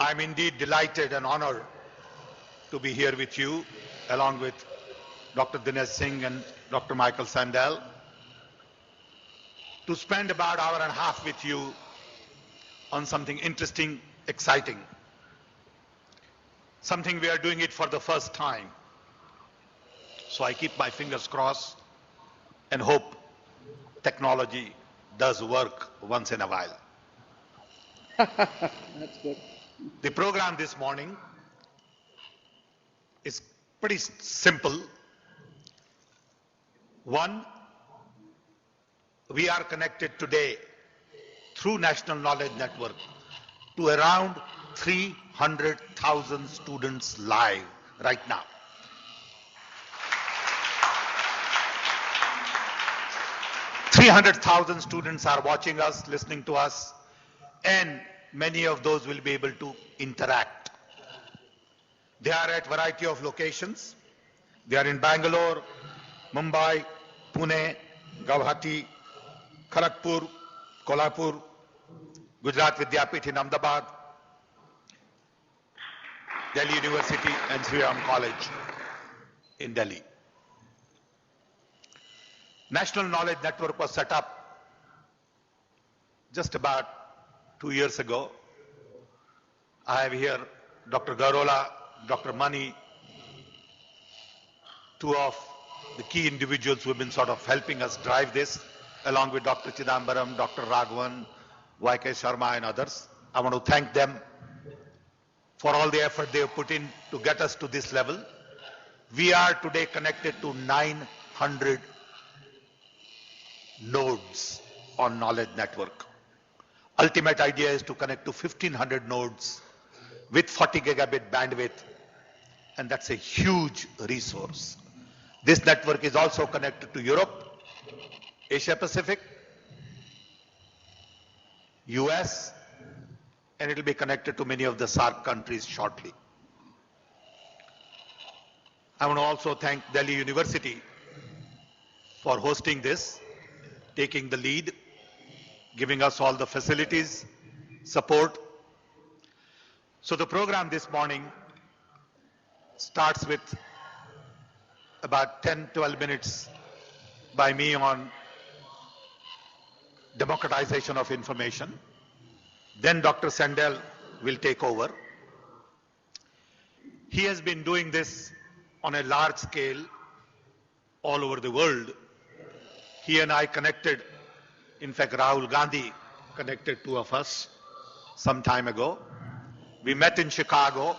I'm indeed delighted and honored to be here with you, along with Dr. Dinesh Singh and Dr. Michael Sandel, to spend about an hour and a half with you on something interesting, exciting, something we are doing it for the first time. So I keep my fingers crossed and hope technology does work once in a while. That's good. The program this morning is pretty simple. One, we are connected today through National Knowledge Network to around 300,000 students live right now. 300,000 students are watching us, listening to us, and many of those will be able to interact. They are at a variety of locations. They are in Bangalore, Mumbai, Pune, Guwahati, Kharagpur, Kolhapur, Gujarat Vidyapith in Ahmedabad, Delhi University and Sri Ram College in Delhi. National Knowledge Network was set up just about 2 years ago. I have here Dr. Garola, Dr. Mani, two of the key individuals who have been sort of helping us drive this, along with Dr. Chidambaram, Dr. Raghavan, Y.K. Sharma and others. I want to thank them for all the effort they have put in to get us to this level. We are today connected to 900 nodes on Knowledge Network. Ultimate idea is to connect to 1500 nodes with 40 gigabit bandwidth, and that's a huge resource. This network is also connected to Europe, Asia Pacific, US, and it will be connected to many of the SAARC countries shortly. I want to also thank Delhi University for hosting this, taking the lead, giving us all the facilities, support. So the program this morning starts with about 10-12 minutes by me on democratization of information. Then Dr. Sandel will take over. He has been doing this on a large scale all over the world. He and I connected, in fact Rahul Gandhi connected two of us some time ago. We met in Chicago,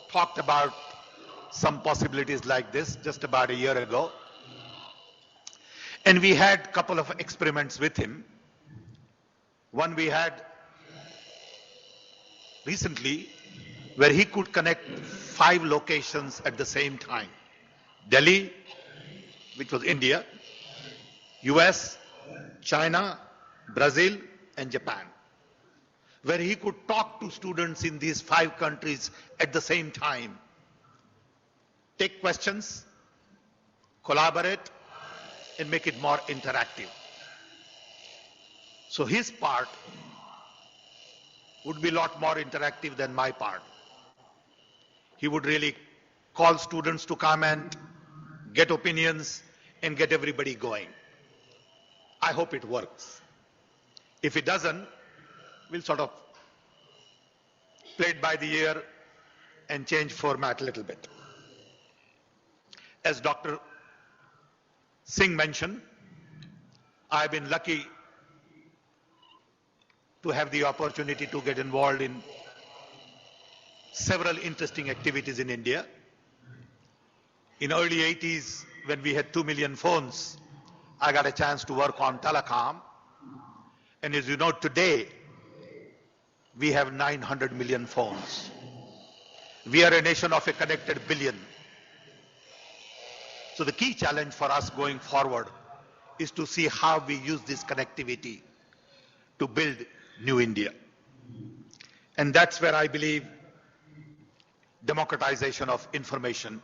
talked about some possibilities like this just about a year ago. And we had a couple of experiments with him. One we had recently where he could connect 5 locations at the same time. Delhi, which was India, US, China, Brazil, and Japan, where he could talk to students in these 5 countries at the same time, take questions, collaborate, and make it more interactive. So his part would be a lot more interactive than my part. He would really call students to come and get opinions and get everybody going. I hope it works. If it doesn't, we'll sort of play it by the ear and change format a little bit. As Dr. Singh mentioned, I've been lucky to have the opportunity to get involved in several interesting activities in India. In early 80s, when we had 2 million phones, I got a chance to work on telecom. And as you know, today, we have 900 million phones. We are a nation of a connected billion. So the key challenge for us going forward is to see how we use this connectivity to build new India. And that's where I believe democratization of information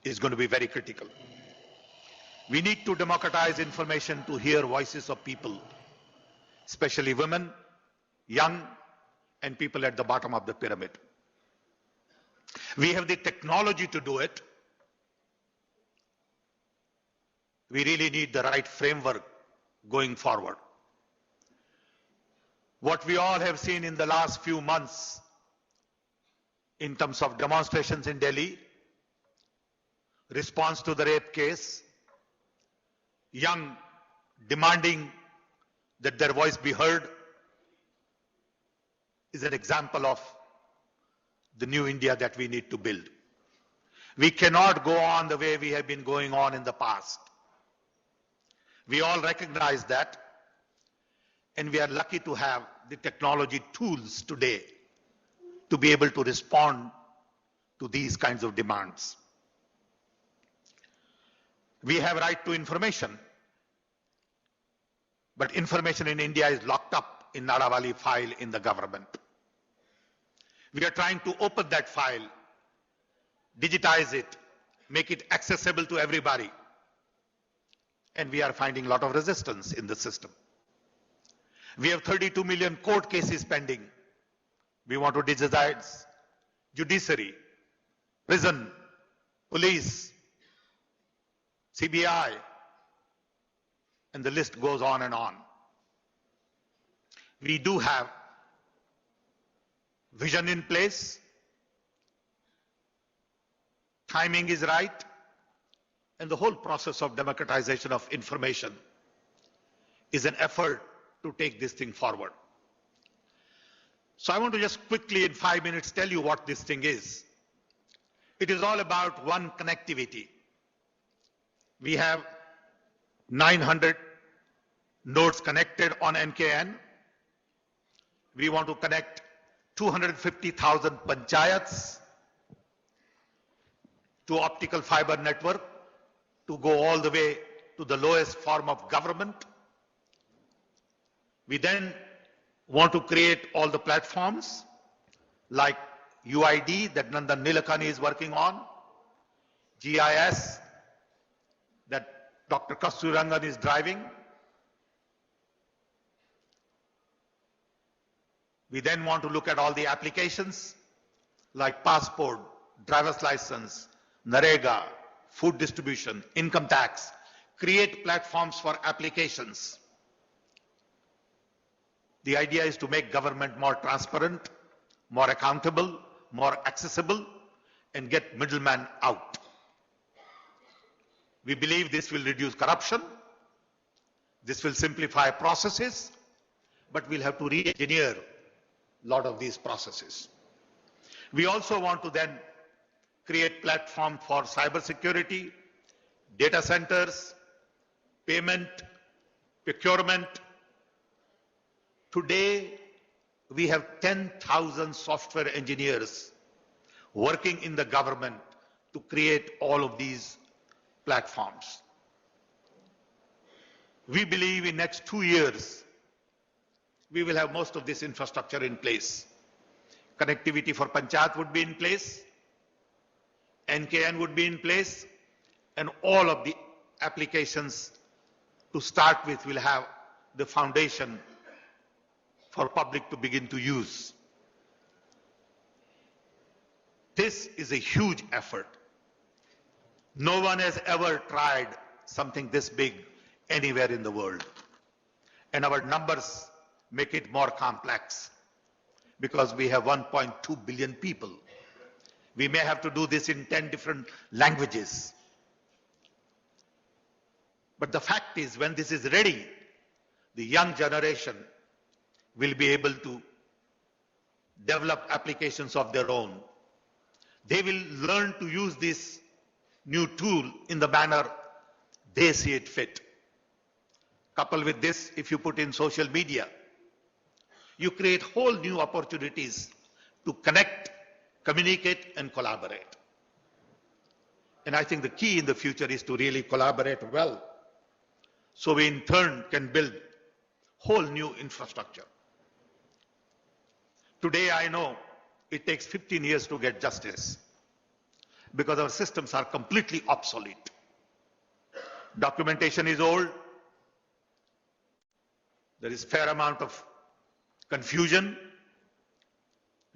is going to be very critical. We need to democratize information to hear voices of people, especially women, young, and people at the bottom of the pyramid. We have the technology to do it. We really need the right framework going forward. What we all have seen in the last few months in terms of demonstrations in Delhi, response to the rape case, young demanding that their voice be heard, is an example of the new India that we need to build. We cannot go on the way we have been going on in the past. We all recognize that, and we are lucky to have the technology tools today to be able to respond to these kinds of demands. We have right to information, but information in India is locked up in Nadawali file in the government. We are trying to open that file, digitize it, make it accessible to everybody, and we are finding a lot of resistance in the system. We have 32 million court cases pending. We want to digitize judiciary, prison, police, CBI, and the list goes on and on. We do have vision in place, timing is right, and the whole process of democratization of information is an effort to take this thing forward. So I want to just quickly in 5 minutes tell you what this thing is. It is all about one, connectivity. We have 900 nodes connected on NKN. We want to connect 250,000 panchayats to optical fiber network to go all the way to the lowest form of government. We then want to create all the platforms like UID that Nandan Nilekani is working on, GIS that Dr. Kasturirangan is driving. We then want to look at all the applications like passport, driver's license, Narega, food distribution, income tax, create platforms for applications. The idea is to make government more transparent, more accountable, more accessible, and get middlemen out. We believe this will reduce corruption, this will simplify processes, but we'll have to re-engineer a lot of these processes. We also want to then create platform for cybersecurity, data centers, payment, procurement. Today, we have 10,000 software engineers working in the government to create all of these platforms. We believe in next 2 years, we will have most of this infrastructure in place. Connectivity for Panchayat would be in place, NKN would be in place, and all of the applications to start with will have the foundation for public to begin to use. This is a huge effort. No one has ever tried something this big anywhere in the world. And our numbers make it more complex because we have 1.2 billion people. We may have to do this in 10 different languages. But the fact is, when this is ready, the young generation will be able to develop applications of their own. They will learn to use this new tool in the manner they see it fit. Coupled with this, if you put in social media, you create whole new opportunities to connect, communicate, and collaborate. And I think the key in the future is to really collaborate well, so we in turn can build whole new infrastructure. Today I know it takes 15 years to get justice because our systems are completely obsolete. Documentation is old. There is fair amount of confusion.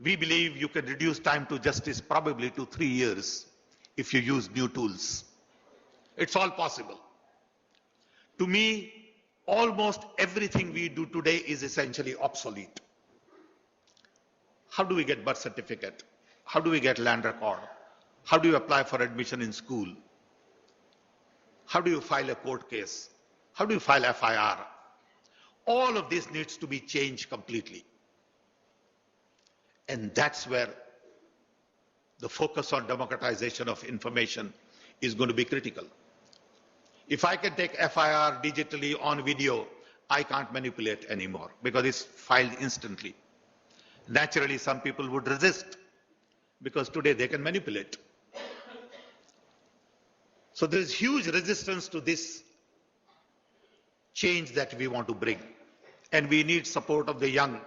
We believe you can reduce time to justice probably to 3 years if you use new tools. It's all possible. To me, almost everything we do today is essentially obsolete. How do we get birth certificate? How do we get land record? How do you apply for admission in school? How do you file a court case? How do you file FIR? All of this needs to be changed completely. And that's where the focus on democratization of information is going to be critical. If I can take FIR digitally on video, I can't manipulate anymore because it's filed instantly. Naturally, some people would resist because today they can manipulate. So there is huge resistance to this change that we want to bring. And we need support of the young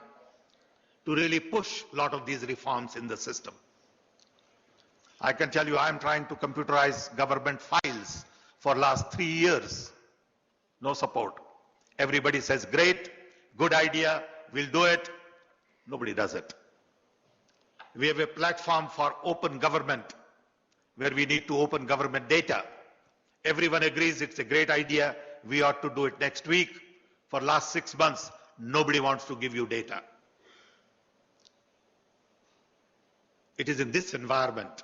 to really push a lot of these reforms in the system. I can tell you, I'm trying to computerize government files for last 3 years. No support. Everybody says, great, good idea, we'll do it. Nobody does it. We have a platform for open government where we need to open government data. Everyone agrees it's a great idea. We ought to do it next week. For last 6 months, nobody wants to give you data. It is in this environment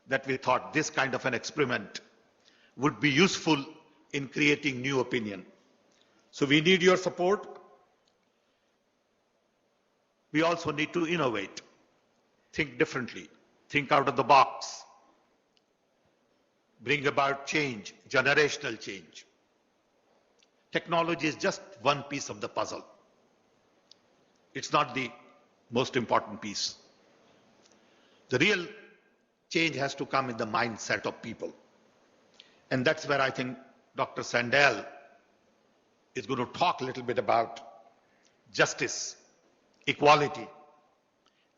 that we thought this kind of an experiment would be useful in creating new opinion. So we need your support. We also need to innovate, think differently, think out of the box, bring about change, generational change. Technology is just one piece of the puzzle. It's not the most important piece. The real change has to come in the mindset of people. And that's where I think Dr. Sandel is going to talk a little bit about justice, equality,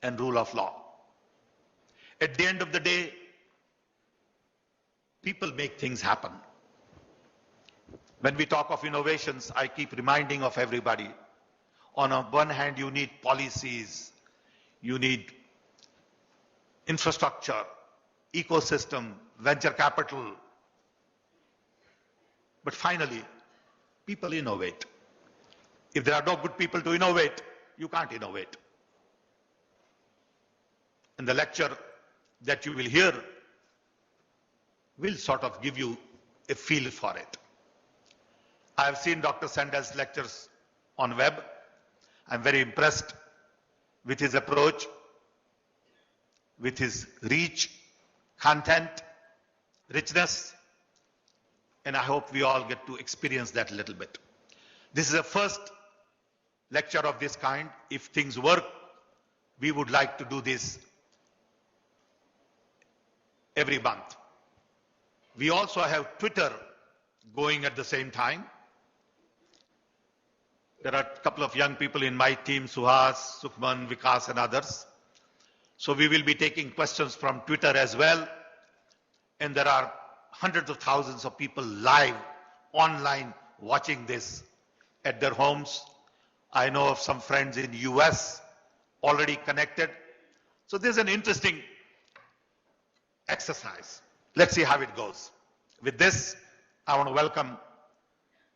and rule of law. At the end of the day, people make things happen. When we talk of innovations, I keep reminding of everybody. On one hand, you need policies, you need infrastructure, ecosystem, venture capital. But finally, people innovate. If there are no good people to innovate, you can't innovate. And the lecture that you will hear will sort of give you a feel for it. I have seen Dr. Sandel's lectures on web. I'm very impressed with his approach, with his reach, content, richness, and I hope we all get to experience that a little bit. This is the first lecture of this kind. If things work, we would like to do this every month. We also have Twitter going at the same time. There are a couple of young people in my team, Suhas, Sukhman, Vikas, and others. So we will be taking questions from Twitter as well. And there are hundreds of thousands of people live, online, watching this at their homes. I know of some friends in US already connected. So this is an interesting exercise. Let's see how it goes. With this, I want to welcome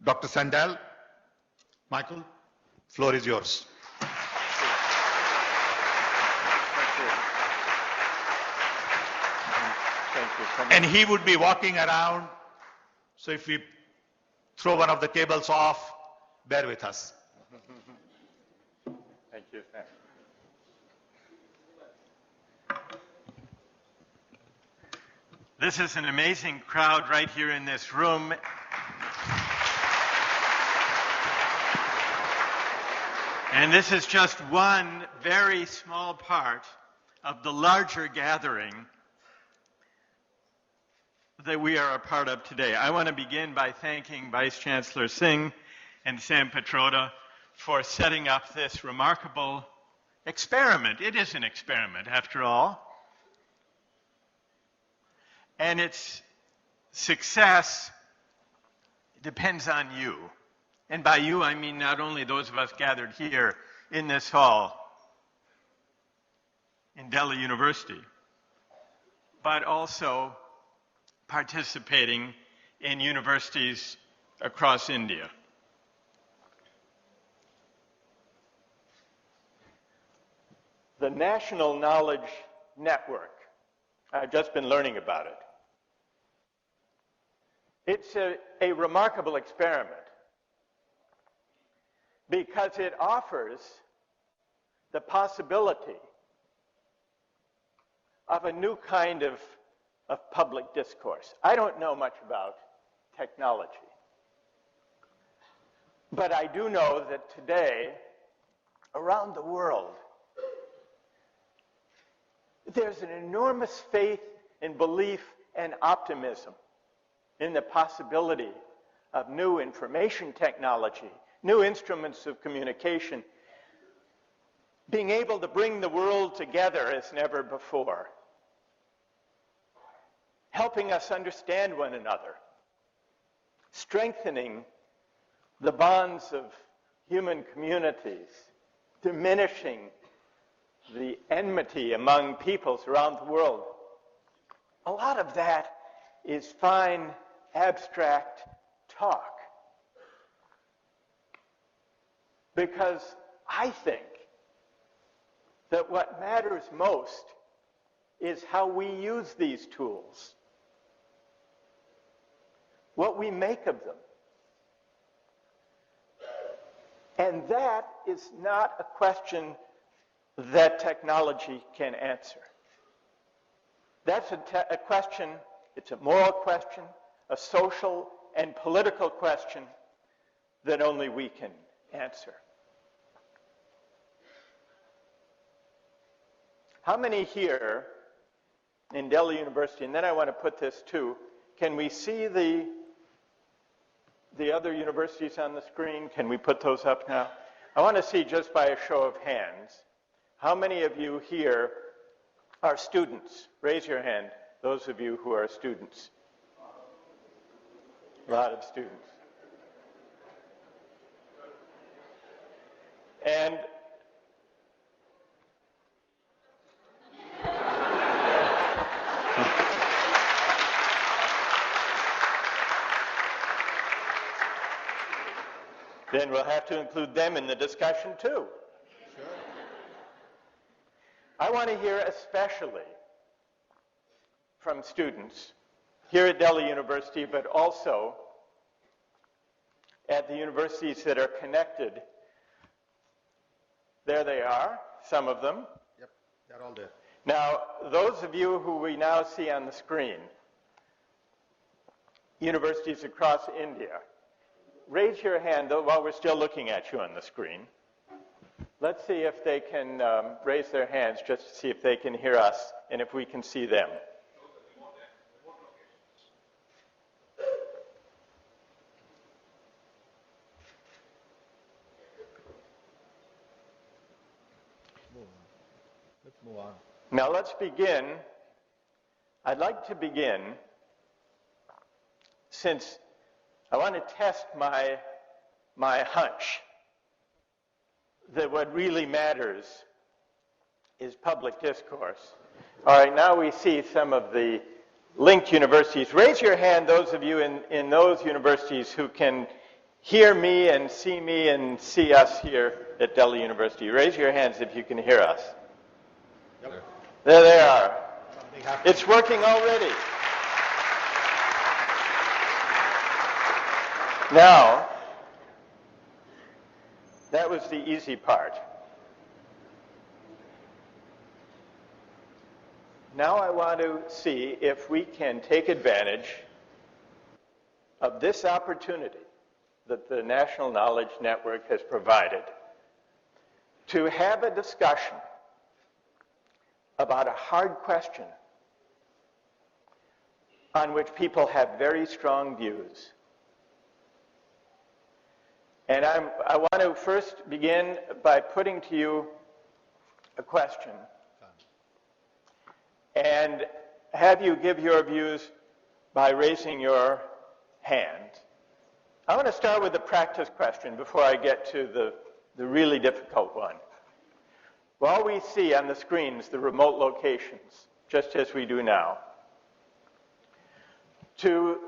Dr. Sandel. Michael, floor is yours. And he would be walking around, so if we throw one of the cables off, bear with us. Thank you. This is an amazing crowd right here in this room. And this is just one very small part of the larger gathering that we are a part of today. I want to begin by thanking Vice Chancellor Singh and Sam Petroda for setting up this remarkable experiment. It is an experiment, after all. And its success depends on you. And by you, I mean not only those of us gathered here in this hall, in Delhi University, but also participating in universities across India. The National Knowledge Network, I've just been learning about it. It's a remarkable experiment because it offers the possibility of a new kind of public discourse. I don't know much about technology, but I do know that today, around the world, there's an enormous faith and belief and optimism in the possibility of new information technology, new instruments of communication, being able to bring the world together as never before, helping us understand one another, strengthening the bonds of human communities, diminishing the enmity among peoples around the world. A lot of that is fine, abstract talk. Because I think that what matters most is how we use these tools, what we make of them. And that is not a question that technology can answer. That's a question, it's a moral question, a social and political question that only we can answer. How many here in Delhi University, and then I want to put this too, can we see the other universities on the screen? Can we put those up now? I want to see, just by a show of hands, how many of you here are students? Raise your hand, those of you who are students. A lot of students. And then we'll have to include them in the discussion too. Sure. I want to hear especially from students here at Delhi University, but also at the universities that are connected. There they are, some of them. Yep, they're all there. Now, those of you who we now see on the screen, universities across India, raise your hand though while we're still looking at you on the screen. Let's see if they can raise their hands just to see if they can hear us and if we can see them. Let's move on. Now let's begin. I'd like to begin, since I want to test my hunch that what really matters is public discourse. All right, now we see some of the linked universities. Raise your hand, those of you in those universities who can hear me and see us here at Delhi University. Raise your hands if you can hear us. Yep. There they are. It's working already. Now, that was the easy part. Now I want to see if we can take advantage of this opportunity that the National Knowledge Network has provided to have a discussion about a hard question on which people have very strong views. And I want to first begin by putting to you a question and have you give your views by raising your hand. I want to start with the practice question before I get to the really difficult one. While we see on the screens the remote locations, just as we do now, to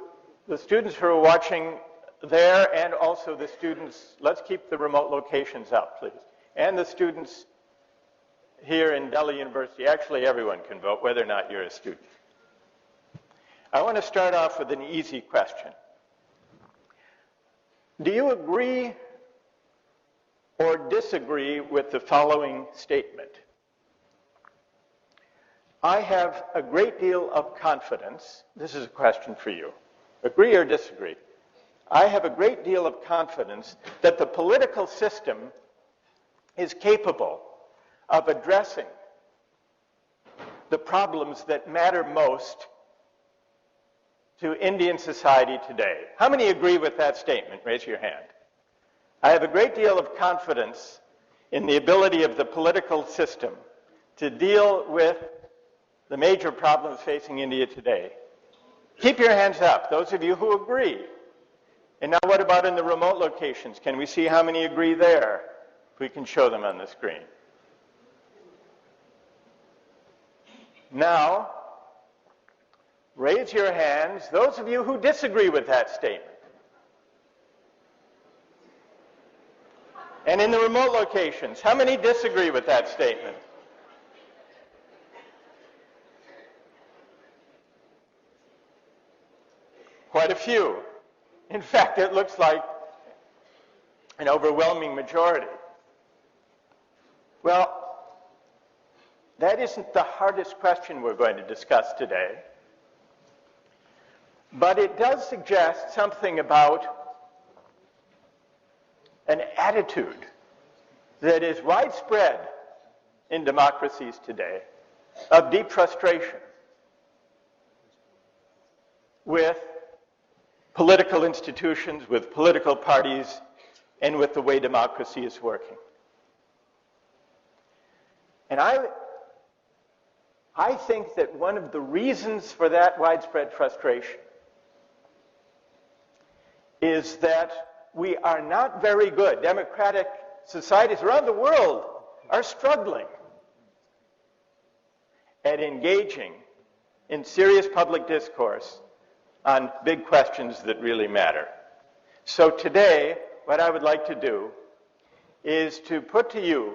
the students who are watching there and also the students, let's keep the remote locations up, please, and the students here in Delhi University, actually everyone can vote, whether or not you're a student. I want to start off with an easy question. Do you agree or disagree with the following statement? I have a great deal of confidence. This is a question for you. Agree or disagree? I have a great deal of confidence that the political system is capable of addressing the problems that matter most to Indian society today. How many agree with that statement? Raise your hand. I have a great deal of confidence in the ability of the political system to deal with the major problems facing India today. Keep your hands up, those of you who agree. And now what about in the remote locations? Can we see how many agree there? If we can show them on the screen. Now, raise your hands, those of you who disagree with that statement. And in the remote locations, how many disagree with that statement? Quite a few. In fact, it looks like an overwhelming majority. Well, that isn't the hardest question we're going to discuss today, but it does suggest something about an attitude that is widespread in democracies today of deep frustration with political institutions, with political parties, and with the way democracy is working. And I think that one of the reasons for that widespread frustration is that we are not very good. Democratic societies around the world are struggling at engaging in serious public discourse on big questions that really matter. So today, what I would like to do is to put to you,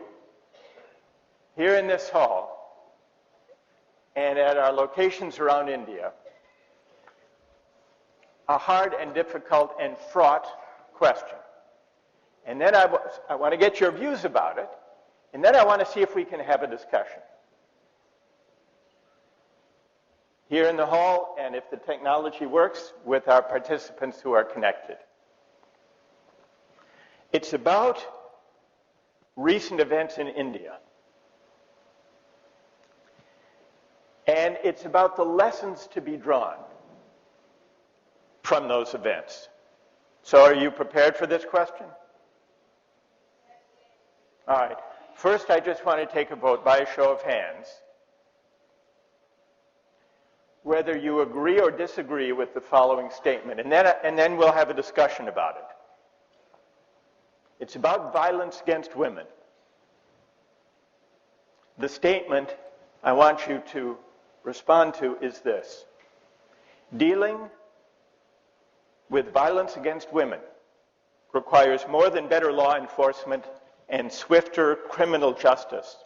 here in this hall and at our locations around India, a hard and difficult and fraught question. And then I want to get your views about it, and then I want to see if we can have a discussion here in the hall, and if the technology works, with our participants who are connected. It's about recent events in India. And it's about the lessons to be drawn from those events. So are you prepared for this question? All right. First, I just want to take a vote by a show of hands, whether you agree or disagree with the following statement, and then we'll have a discussion about it. It's about violence against women. The statement I want you to respond to is this: dealing with violence against women requires more than better law enforcement and swifter criminal justice.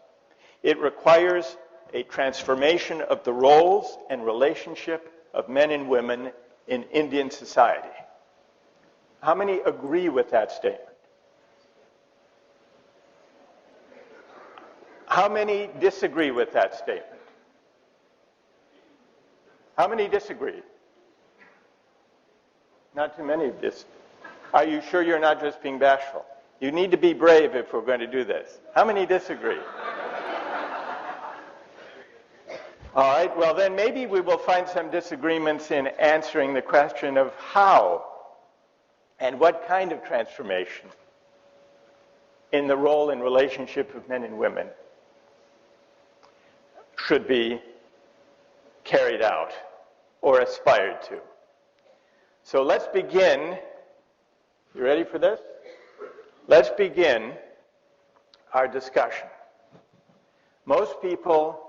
It requires a transformation of the roles and relationship of men and women in Indian society. How many agree with that statement? How many disagree with that statement? How many disagree? Not too many of this. Are you sure you're not just being bashful? You need to be brave if we're going to do this. How many disagree? All right, well then maybe we will find some disagreements in answering the question of how and what kind of transformation in the role and relationship of men and women should be carried out or aspired to. So let's begin. You ready for this? Let's begin our discussion Most people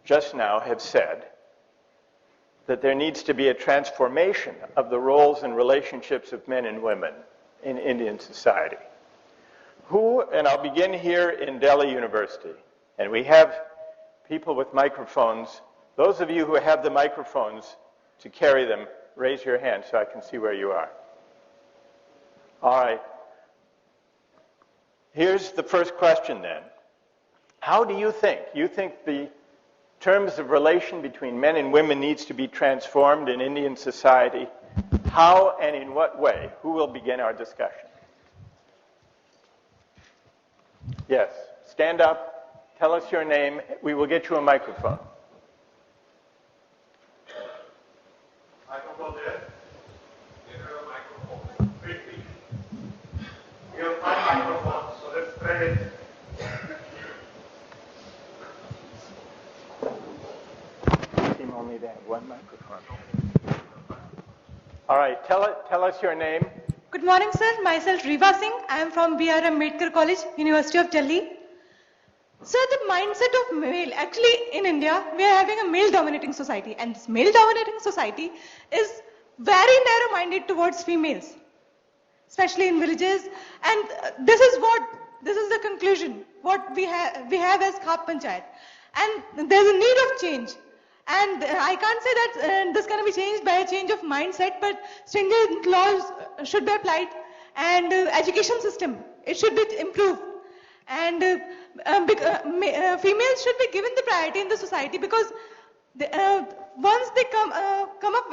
just now have said that there needs to be a transformation of the roles and relationships of men and women in Indian society. Who, and I'll begin here in Delhi University, and we have people with microphones. Those of you who have the microphones to carry them, raise your hand so I can see where you are. All right. Here's the first question then. How do you think? You think the terms of relation between men and women needs to be transformed in Indian society? How and in what way? Who will begin our discussion? Yes. Stand up. Tell us your name. We will get you a microphone. Microphone there. Give her a microphone. Quickly. We have 5 microphones, so let's spread it. Seem only to have one microphone. All right. Tell us your name. Good morning, sir. Myself, Riva Singh. I am from B.R. Ambedkar College, University of Delhi. Sir, the mindset of male, actually in India, we are having a male-dominating society. And this male-dominating society is very narrow-minded towards females, especially in villages. And this is the conclusion, what we have as Khap Panchayat. And there's a need of change. And I can't say that this can be changed by a change of mindset, but stringent laws should be applied, and education system, it should be improved. And females should be given the priority in the society, because once they come up,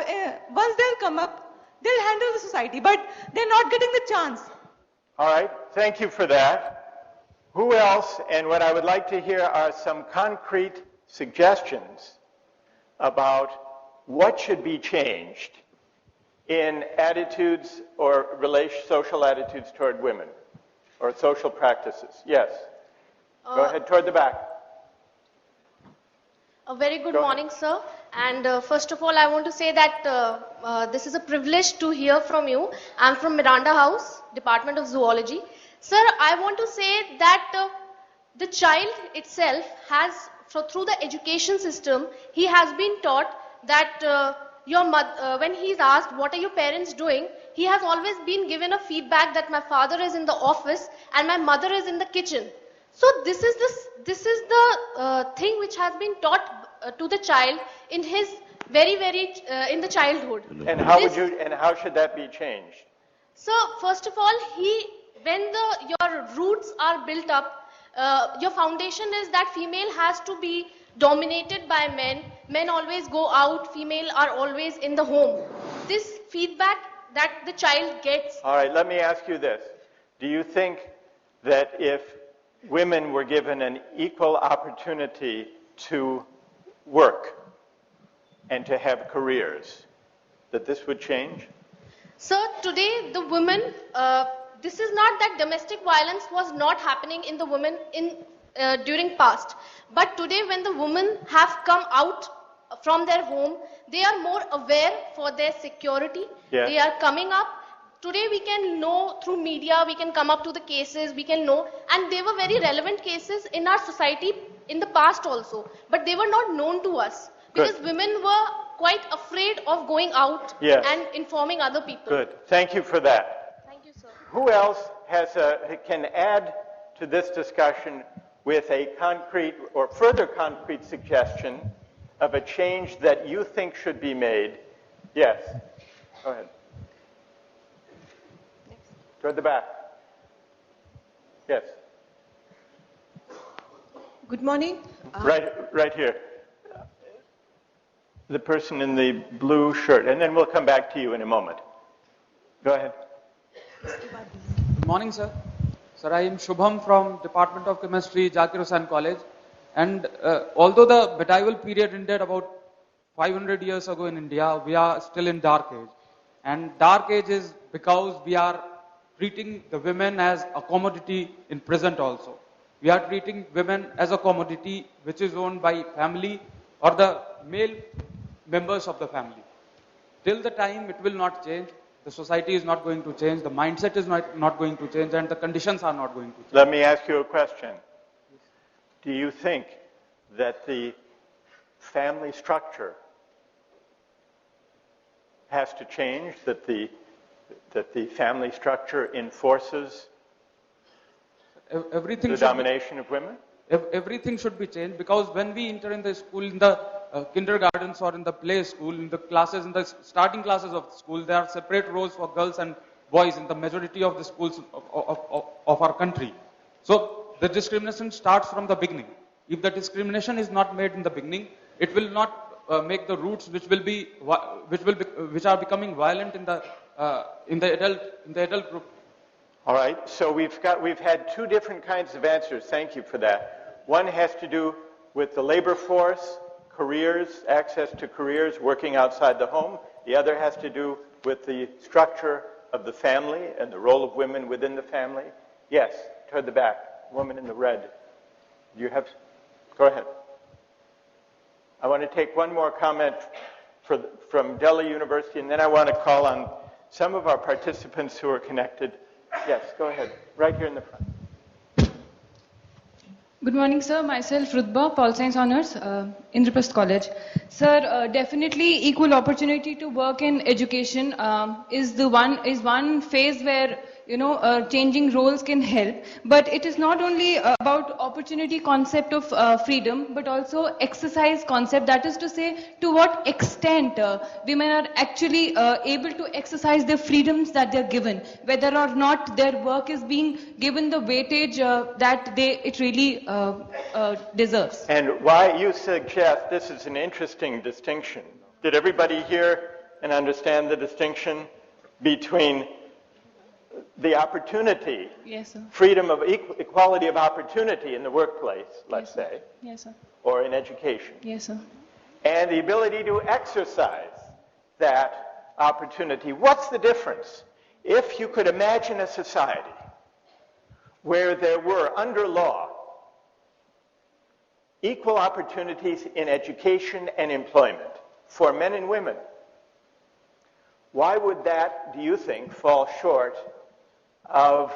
they'll handle the society, but they're not getting the chance. All right. Thank you for that. Who else? And what I would like to hear are some concrete suggestions about what should be changed in attitudes or social attitudes toward women or social practices. Yes. Go ahead, toward the back. A very good morning, sir. And first of all, I want to say that this is a privilege to hear from you. I'm from Miranda House, Department of Zoology. Sir, I want to say that the child itself has, through the education system, he has been taught that when he's asked, what are your parents doing? He has always been given a feedback that my father is in the office and my mother is in the kitchen. So this is the thing which has been taught to the child in his in the childhood. And how should that be changed? So first of all, when your roots are built up, your foundation is that female has to be dominated by men. Men always go out, female are always in the home. This feedback that the child gets. All right, let me ask you this. Do you think that if women were given an equal opportunity to work and to have careers, that this would change? Sir, today the women, this is not that domestic violence was not happening in the women during past. But today when the women have come out from their home, they are more aware for their security. Yes. They are coming up. Today we can know through media, we can come up to the cases, we can know. And they were very relevant cases in our society in the past also. But they were not known to us. Because Good. women were quite afraid of going out Yes. and informing other people. Good. Thank you for that. Thank you, sir. Who else can add to this discussion with a concrete or further concrete suggestion of a change that you think should be made? Yes. Go ahead. Toward the back. Yes. Good morning. Right here. The person in the blue shirt, and then we'll come back to you in a moment. Go ahead. Good morning, sir. Sir, I am Shubham from Department of Chemistry, Zakir Hussain College. And although the medieval period ended about 500 years ago in India, we are still in dark age. And dark age is because we are treating the women as a commodity in present also. We are treating women as a commodity which is owned by family or the male members of the family. Till the time it will not change, the society is not going to change, the mindset is not going to change, and the conditions are not going to change. Let me ask you a question. do you think that the family structure has to change, that the family structure enforces Everything the should domination of women? everything should be changed, because when we enter in the school, in the kindergartens or in the play school, in the classes, in the starting classes of the school, there are separate rows for girls and boys in the majority of the schools of our country. So the discrimination starts from the beginning. If the discrimination is not made in the beginning, it will not make the roots which are becoming violent in the adult group. All right, so we've had two different kinds of answers. Thank you for that. One has to do with the labor force, careers, access to careers, working outside the home. The other has to do with the structure of the family and the role of women within the family. Yes, toward the back, woman in the red. Do you have? Go ahead. I want to take one more comment from Delhi University, and then I want to call on some of our participants who are connected. Yes, go ahead. Right here in the front. Good morning, sir. Myself, Rutba, Pol Science Honors, Indraprasth College. Sir, definitely equal opportunity to work in education is one phase where changing roles can help. But it is not only about opportunity concept of freedom, but also exercise concept. That is to say, to what extent women are actually able to exercise the freedoms that they're given, whether or not their work is being given the weightage that it really deserves. And why you suggest this is an interesting distinction. Did everybody hear and understand the distinction between the opportunity, yes, sir. freedom of equality of opportunity in the workplace, let's say, Yes, sir. or in education, Yes, sir. and the ability to exercise that opportunity? What's the difference? If you could imagine a society where there were, under law, equal opportunities in education and employment for men and women, why would that, do you think, fall short of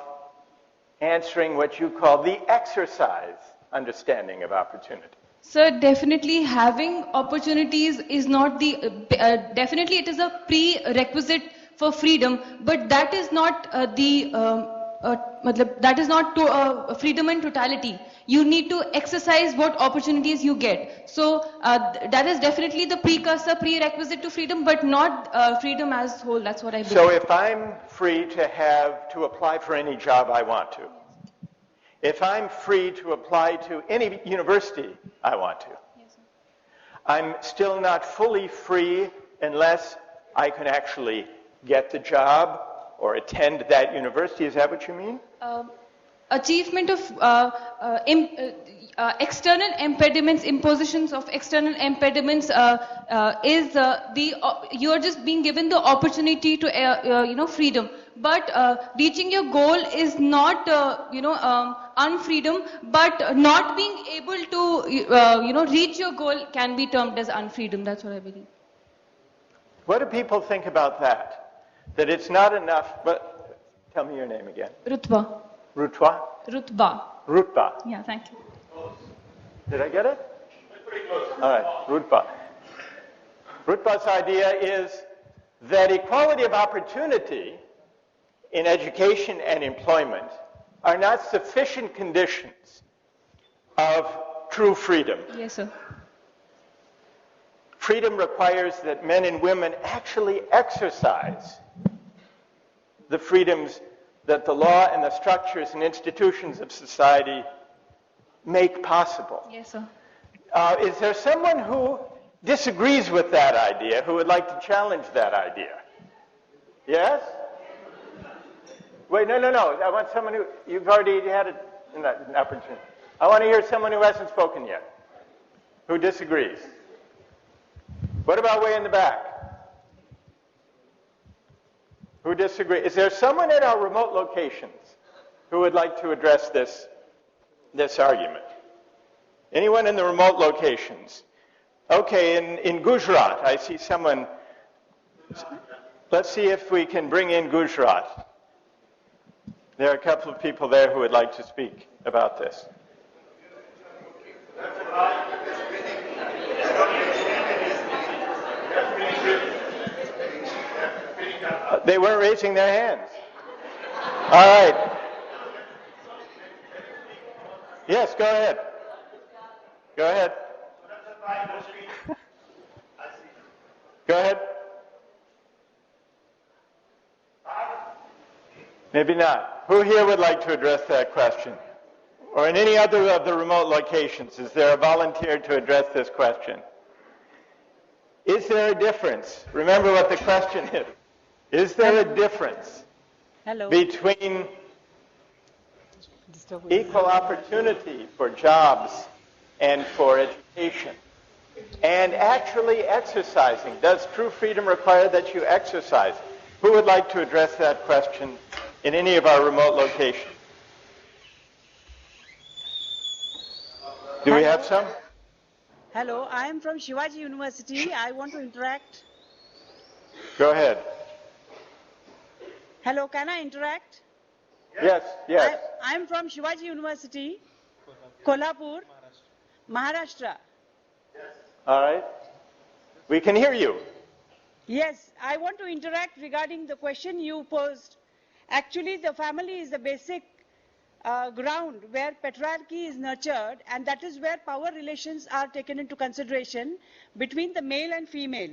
answering what you call the exercise understanding of opportunity? So definitely having opportunities is not definitely it is a prerequisite for freedom, but that is not that is not freedom in totality. You need to exercise what opportunities you get. So that is definitely the prerequisite to freedom, but not freedom as whole. That's what I believe. So if I'm free to apply for any job I want to, if I'm free to apply to any university I want to, Yes, sir. I'm still not fully free unless I can actually get the job or attend that university. Is that what you mean? Achievement of external impediments, impositions of external impediments is you are just being given the opportunity to freedom. But reaching your goal is not unfreedom, but not being able to reach your goal can be termed as unfreedom. That's what I believe. What do people think about that? That it's not enough, but tell me your name again. Rutba. Rutwa? Rutba. Rutba. Yeah, thank you. Did I get it? All right, Rutba. Rutba's idea is that equality of opportunity in education and employment are not sufficient conditions of true freedom. Yes, sir. Freedom requires that men and women actually exercise the freedoms that the law and the structures and institutions of society make possible. Yes, sir. Is there someone who disagrees with that idea, who would like to challenge that idea? Yes? Wait, no. I want someone who, you've already had an opportunity. I want to hear someone who hasn't spoken yet, who disagrees. What about way in the back? Who disagrees? Is there someone at our remote locations who would like to address this argument? Anyone in the remote locations? Okay, in Gujarat, I see someone. Let's see if we can bring in Gujarat. There are a couple of people there who would like to speak about this. They weren't raising their hands. All right. Yes, go ahead. Go ahead. Go ahead. Maybe not. Who here would like to address that question? Or in any other of the remote locations, is there a volunteer to address this question? Is there a difference? Remember what the question is. Is there a difference between equal opportunity for jobs and for education and actually exercising? Does true freedom require that you exercise? Who would like to address that question in any of our remote locations? Do we have some? Hello, I am from Shivaji University. I want to interact. Go ahead. Hello, can I interact? Yes, yes. I am from Shivaji University, Kolhapur, Maharashtra. All right. We can hear you. Yes, I want to interact regarding the question you posed. Actually, the family is the basic ground where patriarchy is nurtured, and that is where power relations are taken into consideration between the male and female.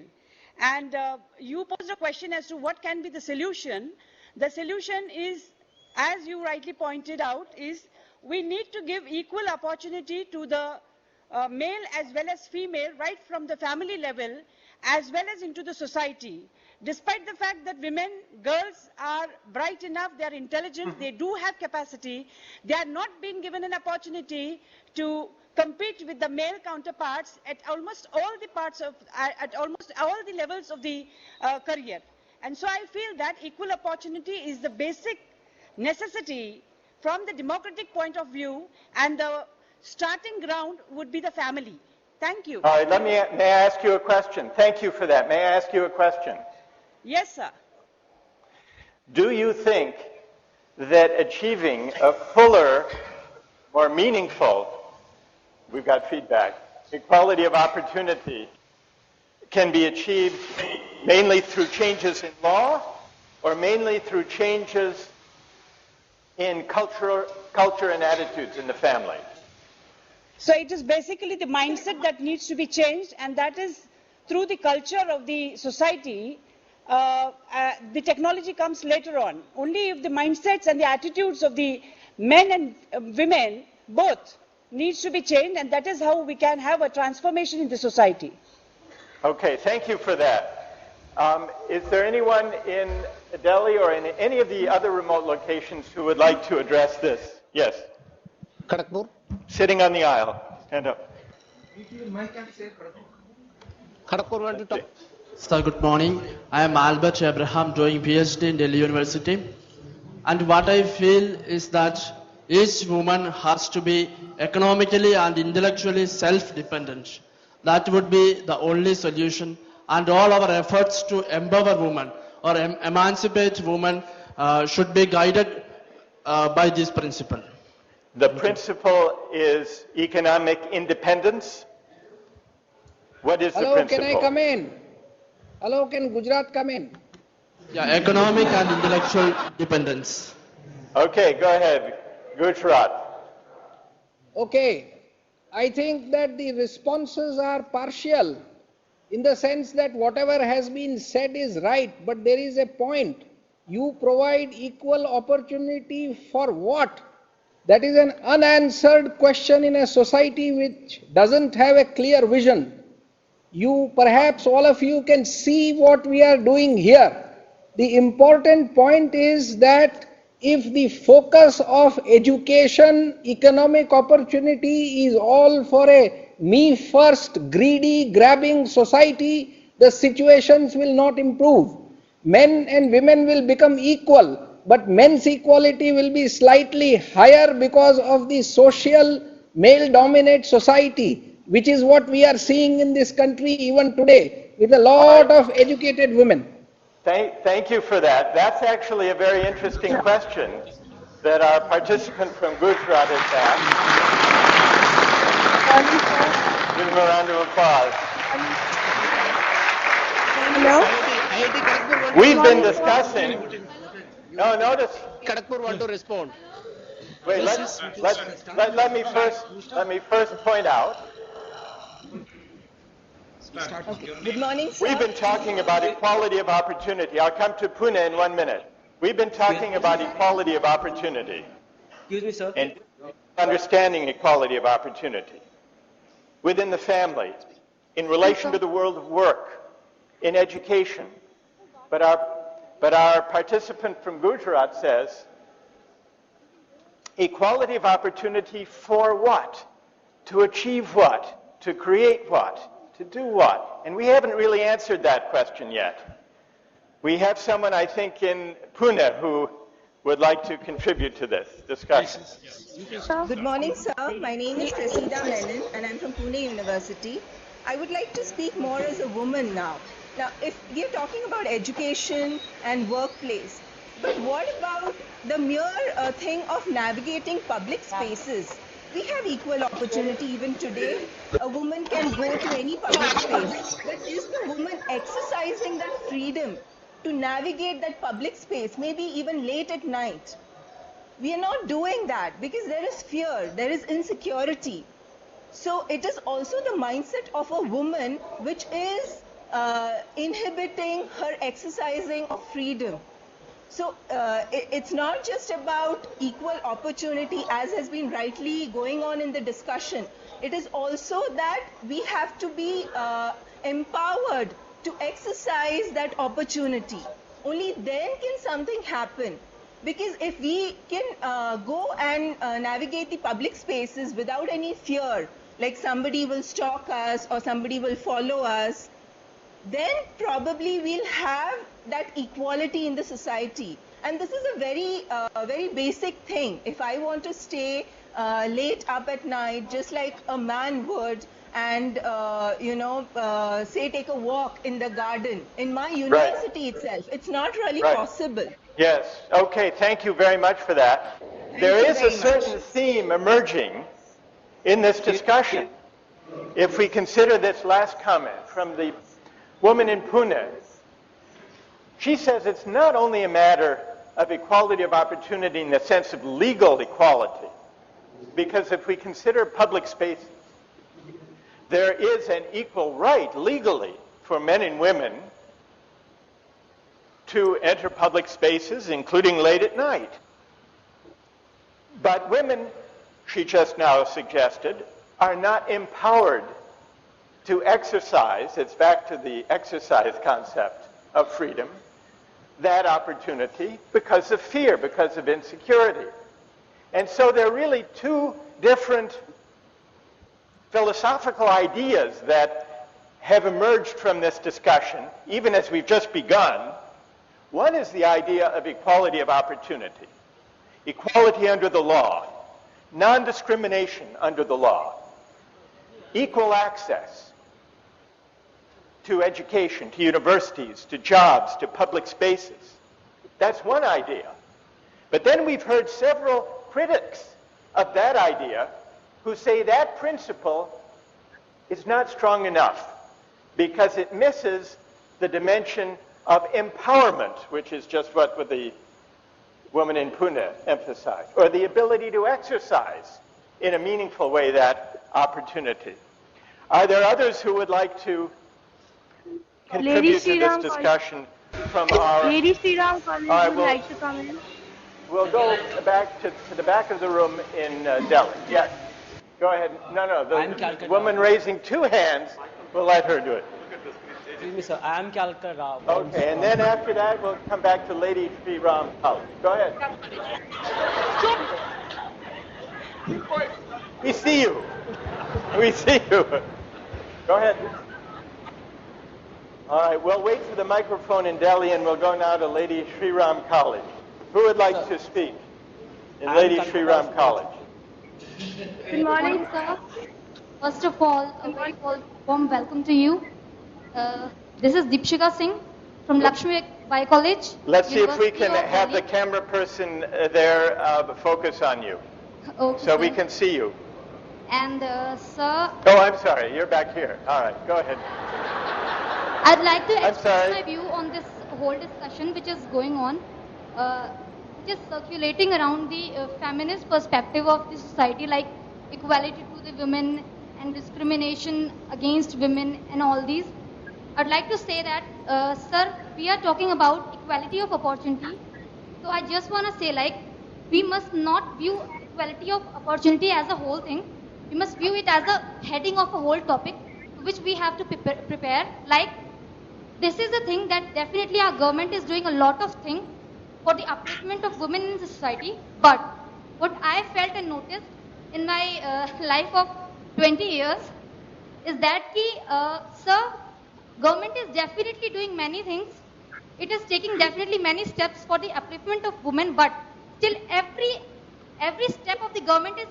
And you posed a question as to what can be the solution. The solution is, as you rightly pointed out, is we need to give equal opportunity to the male as well as female right from the family level as well as into the society. Despite the fact that women, girls are bright enough, they are intelligent, they do have capacity, they are not being given an opportunity to compete with the male counterparts at almost all the parts of, at almost all the levels of the career. And so I feel that equal opportunity is the basic necessity from the democratic point of view, and the starting ground would be the family. Thank you. All right, may I ask you a question? Thank you for that. May I ask you a question? Yes, sir. Do you think that achieving a fuller, more meaningful, we've got feedback, equality of opportunity can be achieved mainly through changes in law or mainly through changes in culture and attitudes in the family? So it is basically the mindset that needs to be changed, and that is through the culture of the society. The technology comes later on. Only if the mindsets and the attitudes of the men and women both needs to be changed, and that is how we can have a transformation in the society. Okay, thank you for that. Is there anyone in Delhi or in any of the other remote locations who would like to address this? Yes. Kharagpur. Sitting on the aisle. Stand up. Kharagpur want to talk. Sir, good morning. I am Albert Abraham doing PhD in Delhi University. And what I feel is that each woman has to be economically and intellectually self-dependent. That would be the only solution. And all our efforts to empower women or emancipate women should be guided by this principle. The principle is economic independence. What is the principle? Hello, can I come in? Hello, can Gujarat come in? Yeah, economic and intellectual dependence. Okay, go ahead, Gujarat. Okay, I think that the responses are partial in the sense that whatever has been said is right, but there is a point. You provide equal opportunity for what? That is an unanswered question in a society which doesn't have a clear vision. You, perhaps all of you can see what we are doing here. The important point is that if the focus of education, economic opportunity is all for a me first, greedy, grabbing society, the situations will not improve. Men and women will become equal, but men's equality will be slightly higher because of the social male-dominate society, which is what we are seeing in this country even today, with a lot of educated women. Thank you for that. That's actually a very interesting question that our participant from Gujarat has asked. Give him a round of applause. Hello? IIT Kharagpur want to We've been respond. discussing. No, notice. Kharagpur want to respond. Wait, let me first point out. Okay. Good morning, sir. We've been talking about equality of opportunity. I'll come to Pune in 1 minute. We've been talking about equality of opportunity. Excuse me, sir. And understanding equality of opportunity within the family, in relation to the world of work, in education. But our participant from Gujarat says, equality of opportunity for what? To achieve what? To create what? To do what? And we haven't really answered that question yet. We have someone, I think, in Pune who would like to contribute to this discussion. Good morning, sir. My name is Prasida Menon, and I'm from Pune University. I would like to speak more as a woman now. Now, if we are talking about education and workplace, but what about the mere thing of navigating public spaces? We have equal opportunity even today. A woman can go to any public space. But is the woman exercising that freedom to navigate that public space, maybe even late at night? We are not doing that because there is fear, there is insecurity. So it is also the mindset of a woman which is inhibiting her exercising of freedom. So it's not just about equal opportunity as has been rightly going on in the discussion. It is also that we have to be empowered to exercise that opportunity. Only then can something happen. Because if we can go and navigate the public spaces without any fear, like somebody will stalk us or somebody will follow us, then probably we'll have that equality in the society. And this is a very basic thing. If I want to stay late up at night, just like a man would, and say take a walk in the garden in my university itself, it's not really possible. Yes. Okay. Thank you very much for that. There is a certain theme emerging in this discussion. If we consider this last comment from the woman in Pune, she says it's not only a matter of equality of opportunity in the sense of legal equality, because if we consider public spaces, there is an equal right legally for men and women to enter public spaces, including late at night. But women, she just now suggested, are not empowered to exercise, it's back to the exercise concept of freedom, that opportunity because of fear, because of insecurity. And so there are really two different philosophical ideas that have emerged from this discussion, even as we've just begun. One is the idea of equality of opportunity, equality under the law, non-discrimination under the law, equal access to education, to universities, to jobs, to public spaces. That's one idea. But then we've heard several critics of that idea who say that principle is not strong enough because it misses the dimension of empowerment, which is just what the woman in Pune emphasized, or the ability to exercise in a meaningful way that opportunity. Are there others who would like to contribute to this discussion from our... Lady Sri Ram College would like to come in. We'll go back to the back of the room in Delhi. Yes. Go ahead. No, the woman raising two hands, we'll let her do it. Excuse me, sir. I am Calcutta. Okay, and then after that, we'll come back to Lady Sri Ram College. Go ahead. We see you. We see you. Go ahead. All right, we'll wait for the microphone in Delhi, and we'll go now to Lady Sri Ram College. Who would like to speak in Lady Sri Ram College? Good morning, sir. First of all, a very warm welcome to you. This is Deepshika Singh from Lakshmi Bai College. Let's see if we can have the camera person there focus on you. Okay, so sir. we can see you. And, sir... Oh, I'm sorry. You're back here. All right. Go ahead. I'd like to I'm express sorry. my view on this whole discussion which is going on, which is circulating around the feminist perspective of the society, like equality to the women and discrimination against women and all these. I'd like to say that, sir, we are talking about equality of opportunity. So I just want to say, like, we must not view equality of opportunity as a whole thing. We must view it as a heading of a whole topic to which we have to prepare. Like, this is a thing that definitely our government is doing a lot of things for the upliftment of women in society. But what I felt and noticed in my life of 20 years is that sir, government is definitely doing many things. It is taking definitely many steps for the upliftment of women, but still every step of the government is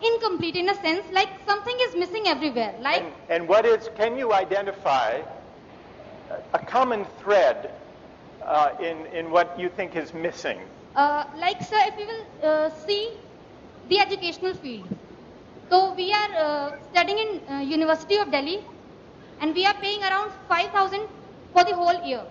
incomplete in a sense, like something is missing everywhere. Like, And can you identify a common thread in what you think is missing? like sir, if we will see the educational field. So we are studying in University of Delhi, and we are paying around 5,000 for the whole year,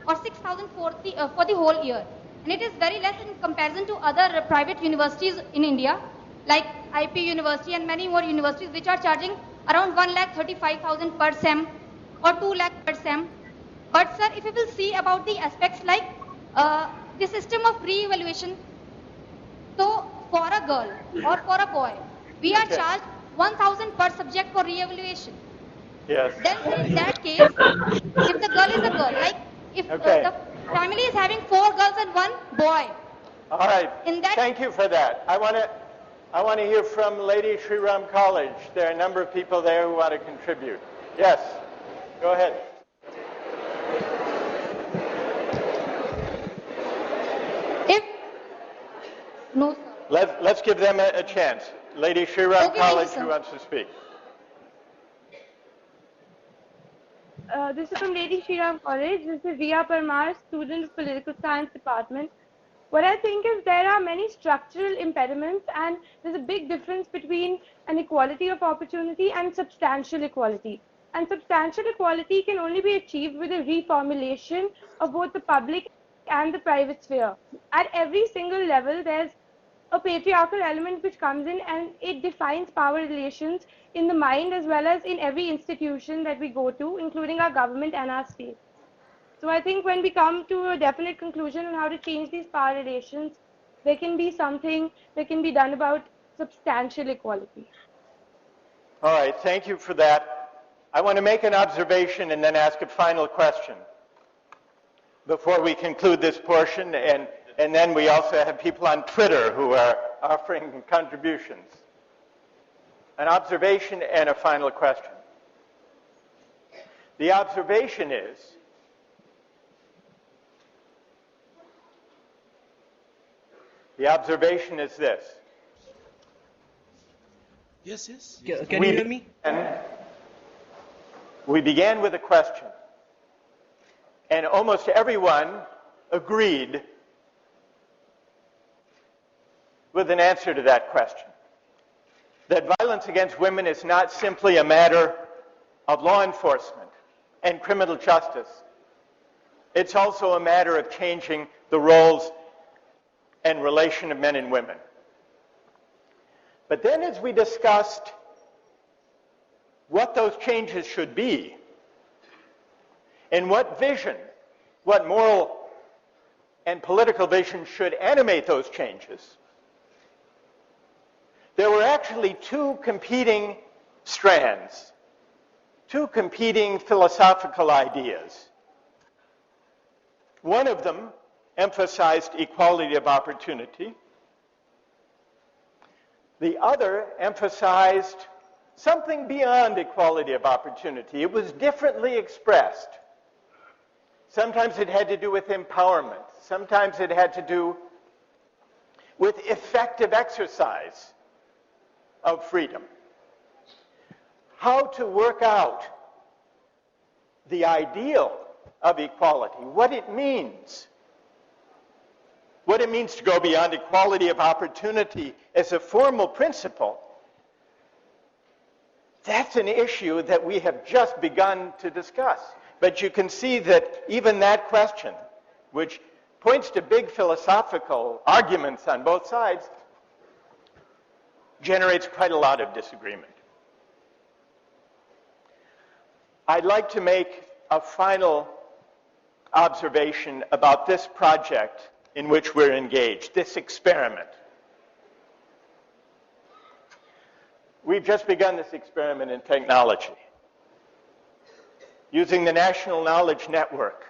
or 6,000 for the whole year, and it is very less in comparison to other private universities in India, like IP University and many more universities, which are charging around 1,35,000 per sem or 2 lakh per sem. But sir, if we will see about the aspects like the system of re-evaluation, so for a girl or for a boy, we are charged 1,000 per subject for re-evaluation. Yes. Then sir, in that case, if the girl is a girl, like if the family is having 4 girls and 1 boy. All right. In that, thank you for that. I want to hear from Lady Shri Ram College. There are a number of people there who want to contribute. Yes. Go ahead. No, sir. Let's give them a chance. Lady Shri Ram College, who wants to speak? This is from Lady Shri Ram College. This is Riya Parmar, student of Political Science Department. What I think is there are many structural impediments, and there's a big difference between an equality of opportunity and substantial equality. And substantial equality can only be achieved with a reformulation of both the public and the private sphere. At every single level, there's a patriarchal element which comes in, and it defines power relations in the mind as well as in every institution that we go to, including our government and our state. So I think when we come to a definite conclusion on how to change these power relations, there can be something that can be done about substantial equality. All right, thank you for that. I want to make an observation and then ask a final question before we conclude this portion, and then we also have people on Twitter who are offering contributions. An observation and a final question. The observation is this. Yes, yes. Can you hear me? We began with a question, and almost everyone agreed with an answer to that question. That violence against women is not simply a matter of law enforcement and criminal justice. It's also a matter of changing the roles and relation of men and women. But then as we discussed what those changes should be and what vision, what moral and political vision should animate those changes, there were actually 2 competing strands, 2 competing philosophical ideas. One of them emphasized equality of opportunity. The other emphasized something beyond equality of opportunity. It was differently expressed. Sometimes it had to do with empowerment. Sometimes it had to do with effective exercise of freedom. How to work out the ideal of equality, what it means to go beyond equality of opportunity as a formal principle That's an issue that we have just begun to discuss. But you can see that even that question, which points to big philosophical arguments on both sides, generates quite a lot of disagreement. I'd like to make a final observation about this project in which we're engaged, this experiment. We've just begun this experiment in technology, using the National Knowledge Network,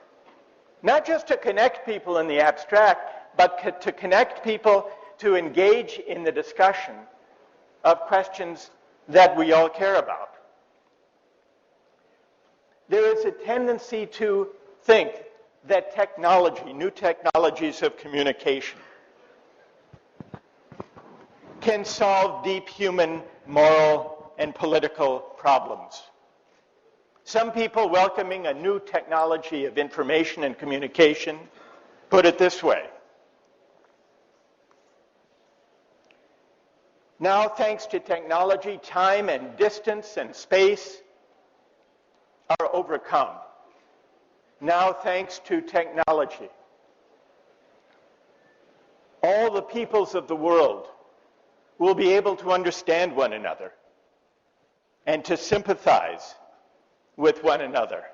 not just to connect people in the abstract, but to connect people to engage in the discussion of questions that we all care about. There is a tendency to think that technology, new technologies of communication, can solve deep human, moral, and political problems. Some people welcoming a new technology of information and communication put it this way: now, thanks to technology, time and distance and space are overcome. Now, thanks to technology, all the peoples of the world will be able to understand one another and to sympathize with one another.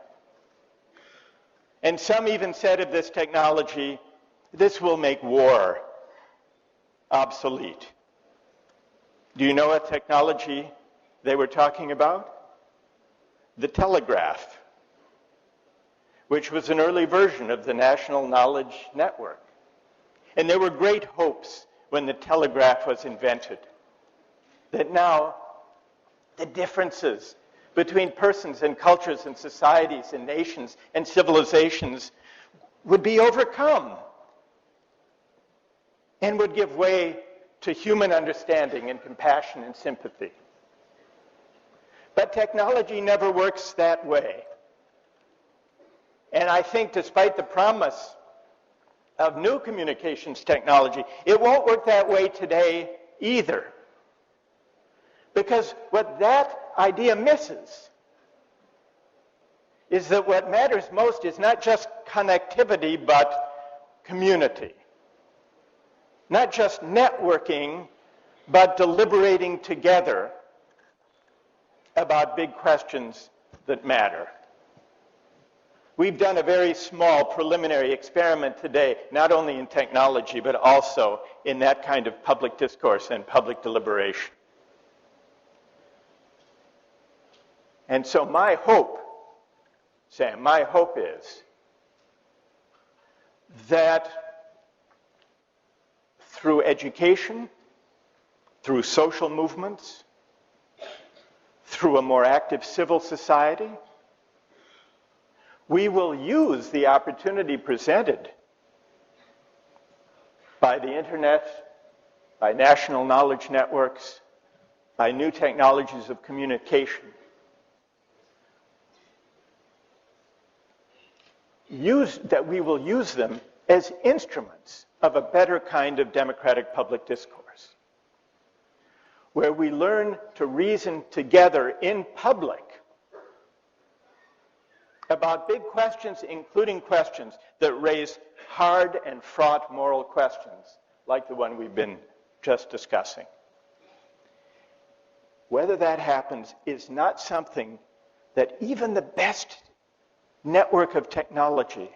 And some even said of this technology, this will make war obsolete. Do you know what technology they were talking about? The telegraph, which was an early version of the National Knowledge Network. And there were great hopes when the telegraph was invented, that now the differences between persons and cultures and societies and nations and civilizations would be overcome and would give way to human understanding and compassion and sympathy. But technology never works that way. And I think despite the promise of new communications technology, it won't work that way today either. Because what that idea misses is that what matters most is not just connectivity, but community. Not just networking, but deliberating together about big questions that matter. We've done a very small preliminary experiment today, not only in technology, but also in that kind of public discourse and public deliberation. And so my hope, Sam, my hope is that through education, through social movements, through a more active civil society, we will use the opportunity presented by the internet, by national knowledge networks, by new technologies of communication, we will use them as instruments of a better kind of democratic public discourse, where we learn to reason together in public about big questions, including questions that raise hard and fraught moral questions, like the one we've been just discussing. Whether that happens is not something that even the best network of technology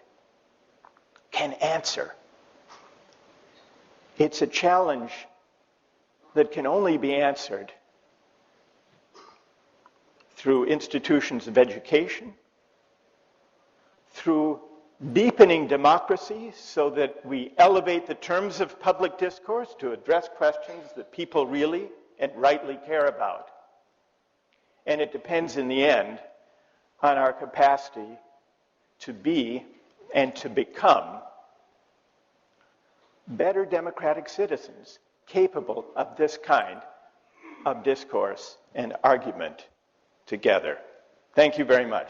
can answer. It's a challenge that can only be answered through institutions of education, through deepening democracy so that we elevate the terms of public discourse to address questions that people really and rightly care about. And it depends in the end on our capacity to be and to become better democratic citizens capable of this kind of discourse and argument together. Thank you very much.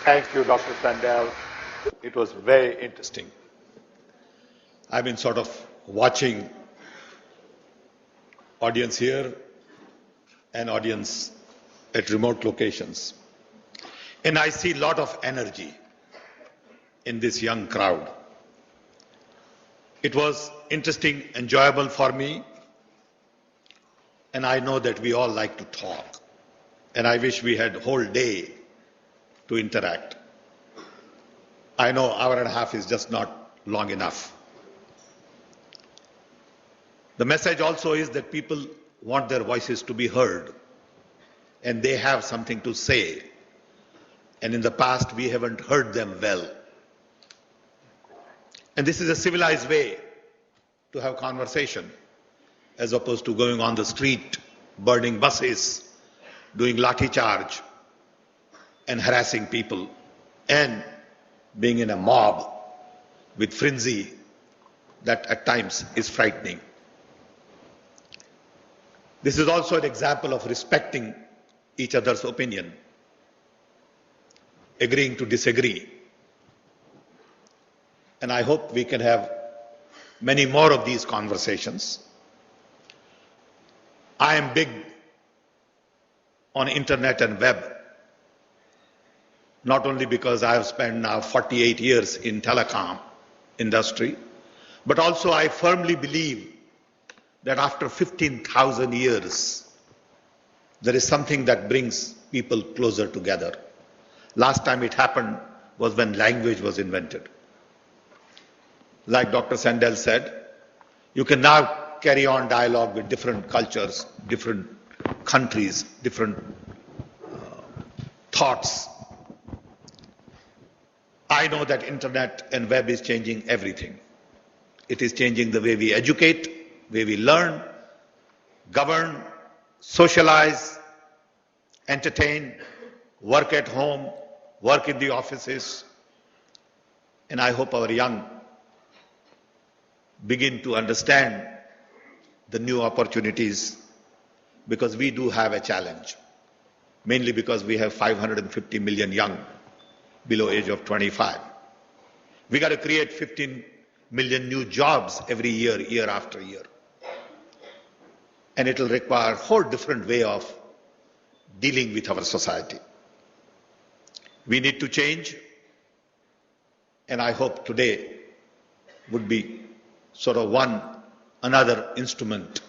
Thank you, Dr. Sandel. It was very interesting. I've been sort of watching audience here and audience at remote locations. And I see a lot of energy in this young crowd. It was interesting, enjoyable for me, and I know that we all like to talk, and I wish we had a whole day to interact. I know an hour and a half is just not long enough. The message also is that people want their voices to be heard, and they have something to say, and in the past we haven't heard them well. And this is a civilized way to have conversation, as opposed to going on the street, burning buses, doing lathi charge, and harassing people, and being in a mob with frenzy that at times is frightening. This is also an example of respecting each other's opinion, agreeing to disagree. And I hope we can have many more of these conversations. I am big on internet and web, not only because I have spent now 48 years in telecom industry, but also I firmly believe that after 15,000 years, there is something that brings people closer together. Last time it happened was when language was invented. Like Dr. Sandel said, you can now carry on dialogue with different cultures, different countries, different thoughts. I know that internet and web is changing everything. It is changing the way we educate, way we learn, govern, socialize, entertain, work at home, work in the offices. And I hope our young begin to understand the new opportunities, because we do have a challenge, mainly because we have 550 million young below age of 25. We got to create 15 million new jobs every year, year after year. And it will require a whole different way of dealing with our society. We need to change, and I hope today would be sort of another instrument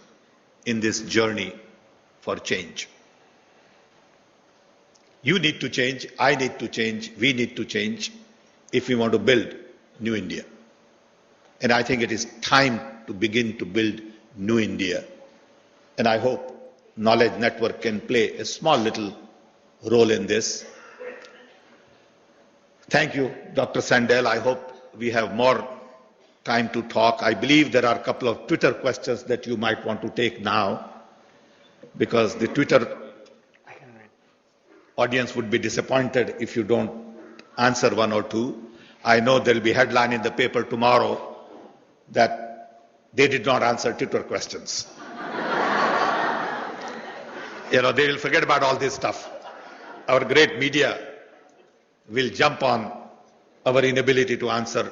in this journey for change. You need to change, I need to change, we need to change if we want to build New India. And I think it is time to begin to build New India. And I hope Knowledge Network can play a small little role in this. Thank you, Dr. Sandel. I hope we have more time to talk. I believe there are a couple of Twitter questions that you might want to take now, because the Twitter audience would be disappointed if you don't answer one or two. I know there will be a headline in the paper tomorrow that they did not answer Twitter questions. They will forget about all this stuff. Our great media will jump on our inability to answer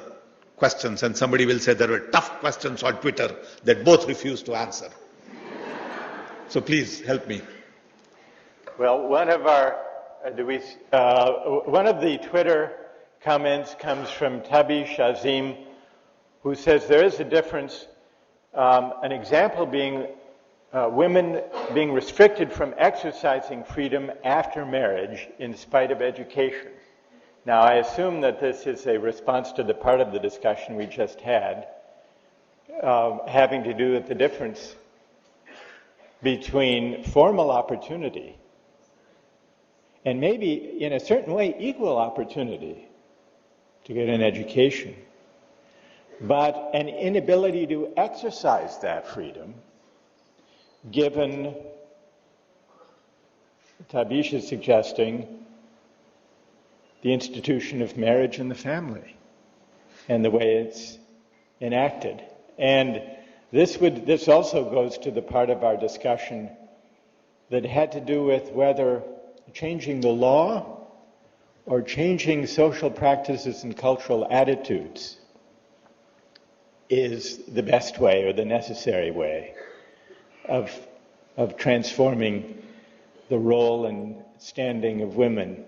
questions, and somebody will say there were tough questions on Twitter that both refused to answer. So please help me. Well, one of the Twitter comments comes from Tabish Azim, who says there is a difference, an example being women being restricted from exercising freedom after marriage in spite of education. Now, I assume that this is a response to the part of the discussion we just had, having to do with the difference between formal opportunity and maybe, in a certain way, equal opportunity to get an education, but an inability to exercise that freedom, given, Tabish is suggesting, the institution of marriage and the family and the way it's enacted. And this also goes to the part of our discussion that had to do with whether changing the law or changing social practices and cultural attitudes is the best way or the necessary way of transforming the role and standing of women.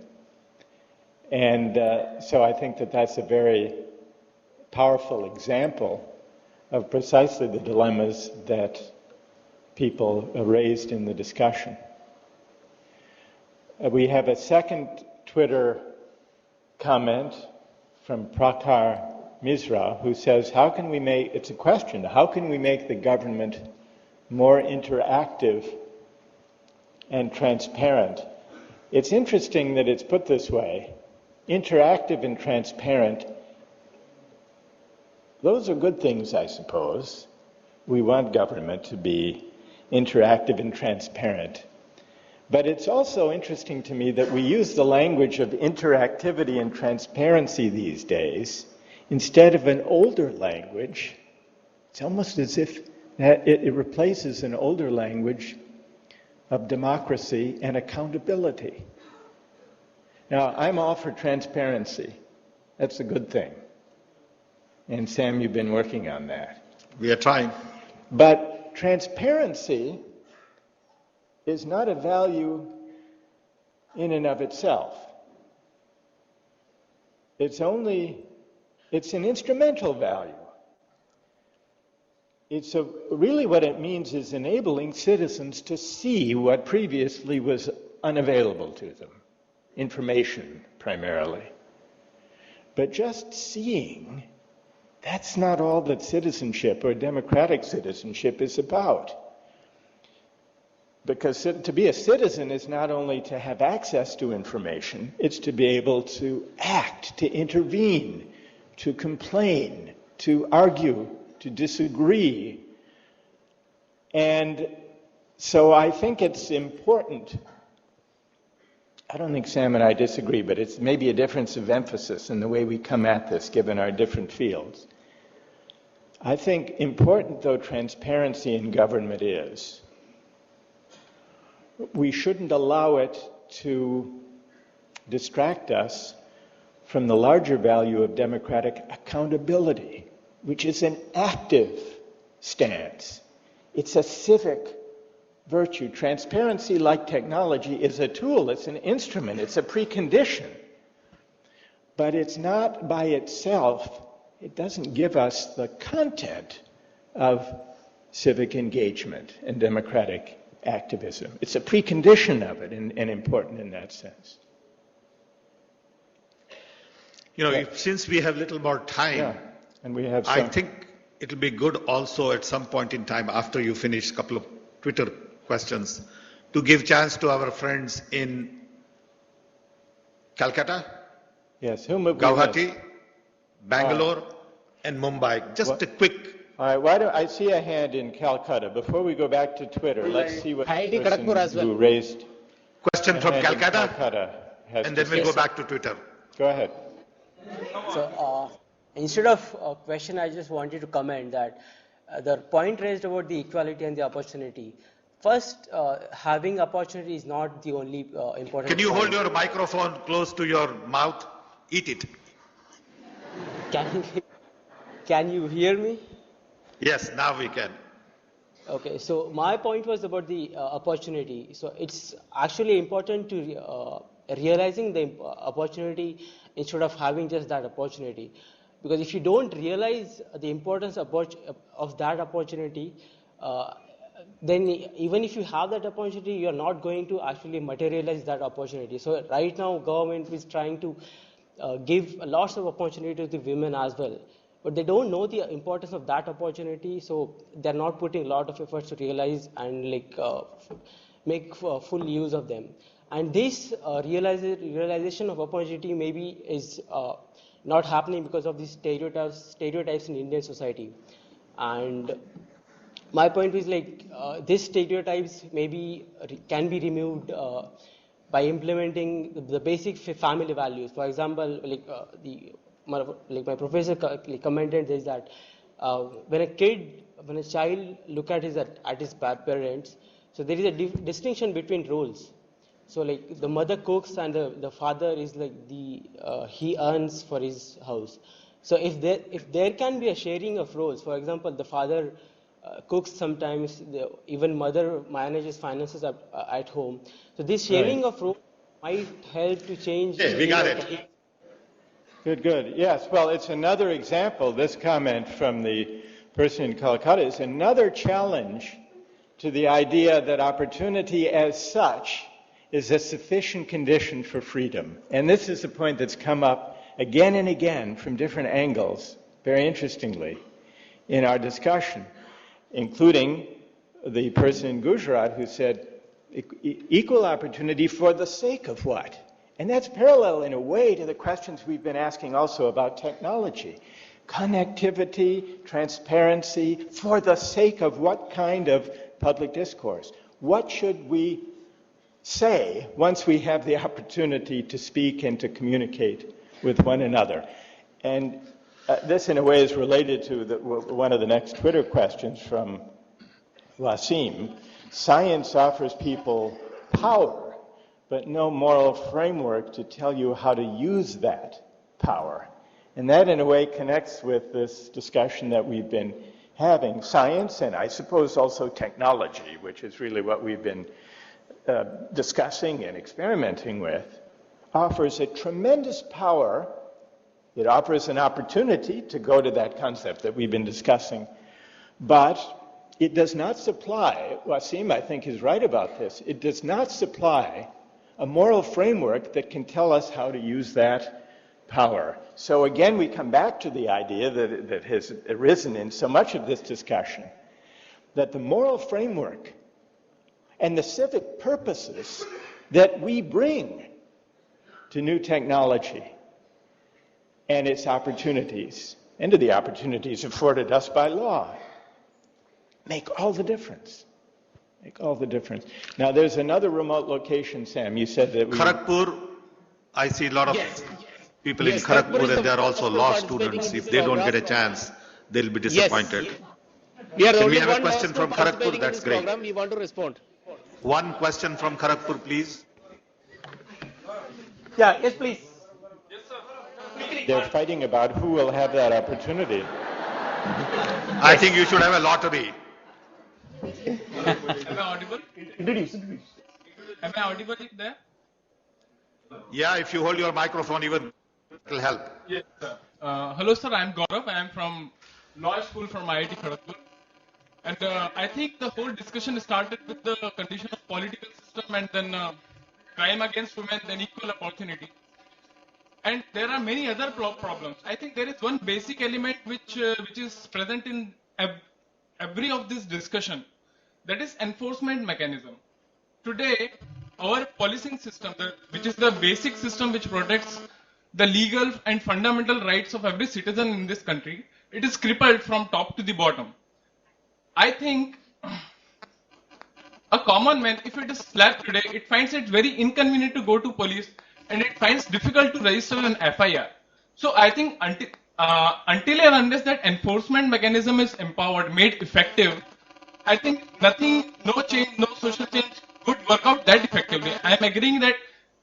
And so I think that that's a very powerful example of precisely the dilemmas that people raised in the discussion. We have a second Twitter comment from Prakhar Misra, who says, it's a question, how can we make the government more interactive and transparent? It's interesting that it's put this way. Interactive and transparent, those are good things, I suppose. We want government to be interactive and transparent. But it's also interesting to me that we use the language of interactivity and transparency these days instead of an older language. It's almost as if it replaces an older language of democracy and accountability. Now, I'm all for transparency. That's a good thing. And Sam, you've been working on that. We are trying. But transparency is not a value in and of itself. It's an instrumental value. Really what it means is enabling citizens to see what previously was unavailable to them. Information, primarily. But just seeing, that's not all that citizenship or democratic citizenship is about. Because to be a citizen is not only to have access to information, it's to be able to act, to intervene, to complain, to argue, to disagree. And so I think it's important. I don't think Sam and I disagree, but it's maybe a difference of emphasis in the way we come at this, given our different fields. I think important, though transparency in government is, we shouldn't allow it to distract us from the larger value of democratic accountability, which is an active stance. It's a civic virtue. Transparency, like technology, is a tool, it's an instrument, it's a precondition. But it's not by itself, it doesn't give us the content of civic engagement and democratic activism. It's a precondition of it and important in that sense. Since we have little more time, and we have I think it'll be good also at some point in time after you finish a couple of Twitter questions to give chance to our friends in Calcutta, yes, Guwahati, Bangalore, and Mumbai. Just a quick. All right, I see a hand in Calcutta. Before we go back to Twitter, let's see what the person who raised question from Calcutta has and then we'll go back to Twitter. Go ahead. So instead of a question, I just wanted to comment that the point raised about the equality and the opportunity. First, having opportunity is not the only important. Can you point. hold your microphone close to your mouth? Eat it. Can you hear me? Yes, now we can. Okay, so my point was about the opportunity. So it's actually important to realizing the opportunity instead of having just that opportunity. Because if you don't realize the importance of that opportunity, then even if you have that opportunity, you're not going to actually materialize that opportunity. So right now, government is trying to give lots of opportunity to the women as well. But they don't know the importance of that opportunity, so they're not putting a lot of efforts to realize and make full use of them. And this realization of opportunity maybe is not happening because of these stereotypes in Indian society. And my point is these stereotypes maybe can be removed by implementing the basic family values. For example, my professor commented is that when a child look at his parents, so there is a distinction between roles. So the mother cooks and the father is he earns for his house. So if there can be a sharing of roles, for example, the father cooks sometimes, even mother manages finances at home. So this sharing Right. of roles might help to change. Okay, we got it. Good, good. Yes, well, it's another example. This comment from the person in Calcutta is another challenge to the idea that opportunity as such is a sufficient condition for freedom. And this is a point that's come up again and again from different angles, very interestingly, in our discussion, including the person in Gujarat who said, equal opportunity for the sake of what? And that's parallel in a way to the questions we've been asking also about technology. Connectivity, transparency, for the sake of what kind of public discourse? What should we say once we have the opportunity to speak and to communicate with one another? And this in a way is related to one of the next Twitter questions from Wasim. Science offers people power, but no moral framework to tell you how to use that power. And that in a way connects with this discussion that we've been having. Science, and I suppose also technology, which is really what we've been discussing and experimenting with, offers a tremendous power. It offers an opportunity to go to that concept that we've been discussing, but it does not supply, Wasim I think is right about this, it does not supply a moral framework that can tell us how to use that power. So again, we come back to the idea that has arisen in so much of this discussion, that the moral framework and the civic purposes that we bring to new technology and its opportunities, and to the opportunities afforded us by law, make all the difference. Make all the difference. Now, there's another remote location, Sam. You said that we... Kharagpur, I see a lot of people in Kharagpur, and they are also law students. If they don't get a chance, they'll be disappointed. We are Can we only have a one question from Kharagpur? That's great. program. We want to respond. One question from Kharagpur, please. Yeah, yes, please. They're fighting about who will have that opportunity. I think you should have a lottery. Am I audible? Introduce. Am I audible there? Yeah, if you hold your microphone, even it will help. Yes, sir. Hello, sir. I'm Gaurav. I am from law school from IIT Kharagpur. And I think the whole discussion started with the condition of political system and then crime against women, then equal opportunity. And there are many other problems. I think there is one basic element which is present in every of this discussion. That is enforcement mechanism. Today, our policing system, which is the basic system which protects the legal and fundamental rights of every citizen in this country, it is crippled from top to the bottom. I think a common man, if it is slapped today, it finds it very inconvenient to go to police and it finds difficult to register an FIR. So I think until and unless that enforcement mechanism is empowered, made effective, I think nothing, no change, no social change could work out that effectively. I am agreeing that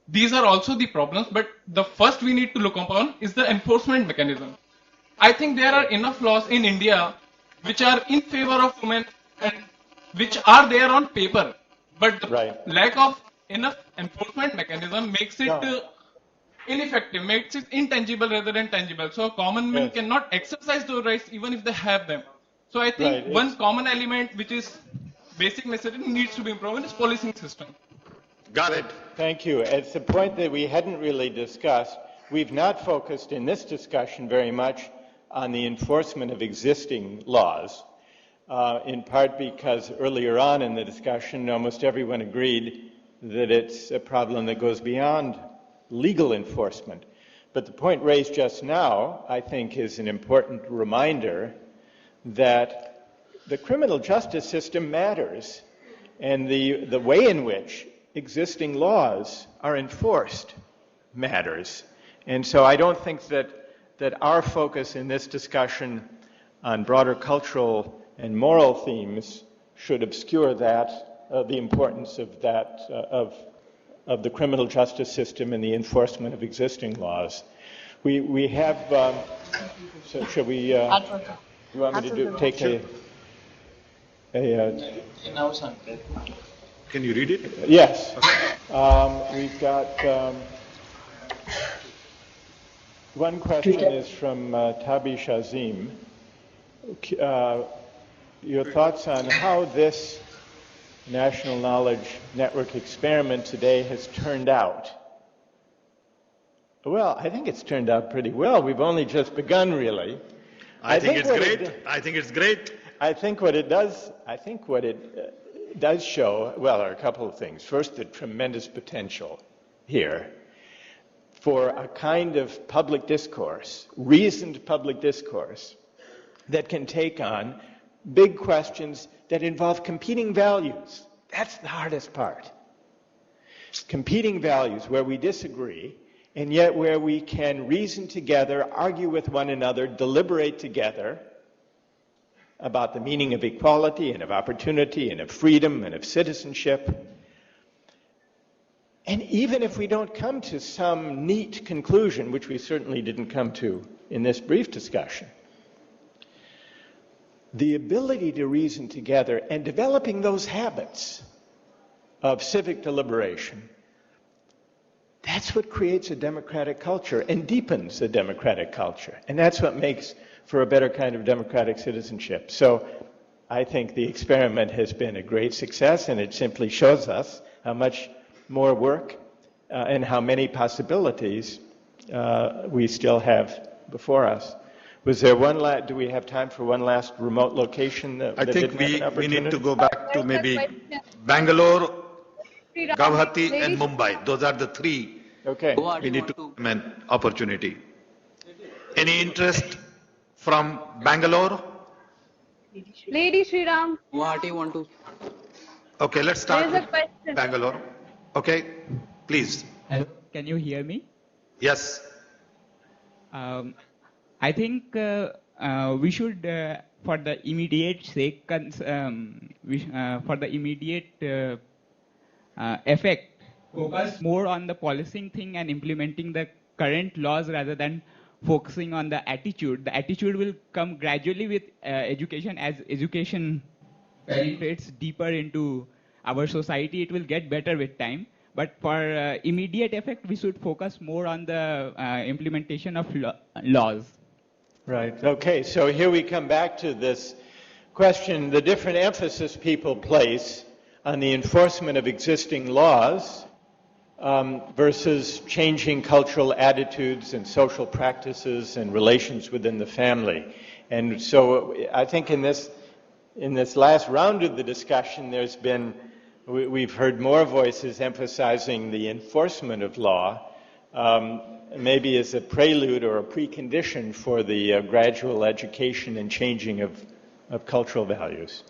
these are also the problems, but the first we need to look upon is the enforcement mechanism. I think there are enough laws in India which are in favor of women and which are there on paper, but the lack of enough enforcement mechanism makes it ineffective, makes it intangible rather than tangible. So a common man cannot exercise those rights even if they have them. So I think one common element which is basic necessity needs to be improved is policing system. Got it. Thank you. It's a point that we hadn't really discussed. We've not focused in this discussion very much on the enforcement of existing laws, in part because earlier on in the discussion, almost everyone agreed that it's a problem that goes beyond legal enforcement. But the point raised just now, I think, is an important reminder that the criminal justice system matters, and the way in which existing laws are enforced matters. And so I don't think that our focus in this discussion on broader cultural and moral themes should obscure that, the importance of that, of the criminal justice system and the enforcement of existing laws. We have, so should we, you want me to take Can you read it? Yes. We've got, one question is from Tabi Shazim. Your thoughts on how this National Knowledge Network experiment today has turned out? Well, I think it's turned out pretty well. We've only just begun, really. I think it's great. I think it's great. I think what it does show, well, are a couple of things. First, the tremendous potential here for a kind of public discourse, reasoned public discourse, that can take on big questions that involve competing values. That's the hardest part. Competing values where we disagree, and yet where we can reason together, argue with one another, deliberate together about the meaning of equality and of opportunity and of freedom and of citizenship. And even if we don't come to some neat conclusion, which we certainly didn't come to in this brief discussion, the ability to reason together and developing those habits of civic deliberation, that's what creates a democratic culture and deepens a democratic culture. And that's what makes for a better kind of democratic citizenship. So I think the experiment has been a great success, and it simply shows us how much more work and how many possibilities we still have before us. Was there do we have time for one last remote location? I think we need to go back to maybe Bangalore, Guwahati and Mumbai. Those are the three. Okay. We need to have an opportunity. Any interest from Bangalore? Lady Sriram. Guwahati want to. Okay, let's start There is with a question. Bangalore. Okay, please. Hello, can you hear me? Yes. I think we should, for the immediate sake, for the immediate effect, focus more on the policing thing and implementing the current laws rather than focusing on the attitude. The attitude will come gradually with education. As education penetrates deeper into our society, it will get better with time. But for immediate effect, we should focus more on the implementation of laws. Right. Okay, so here we come back to this question, the different emphasis people place on the enforcement of existing laws versus changing cultural attitudes and social practices and relations within the family. And so I think in this last round of the discussion, we've heard more voices emphasizing the enforcement of law, maybe as a prelude or a precondition for the gradual education and changing of cultural values.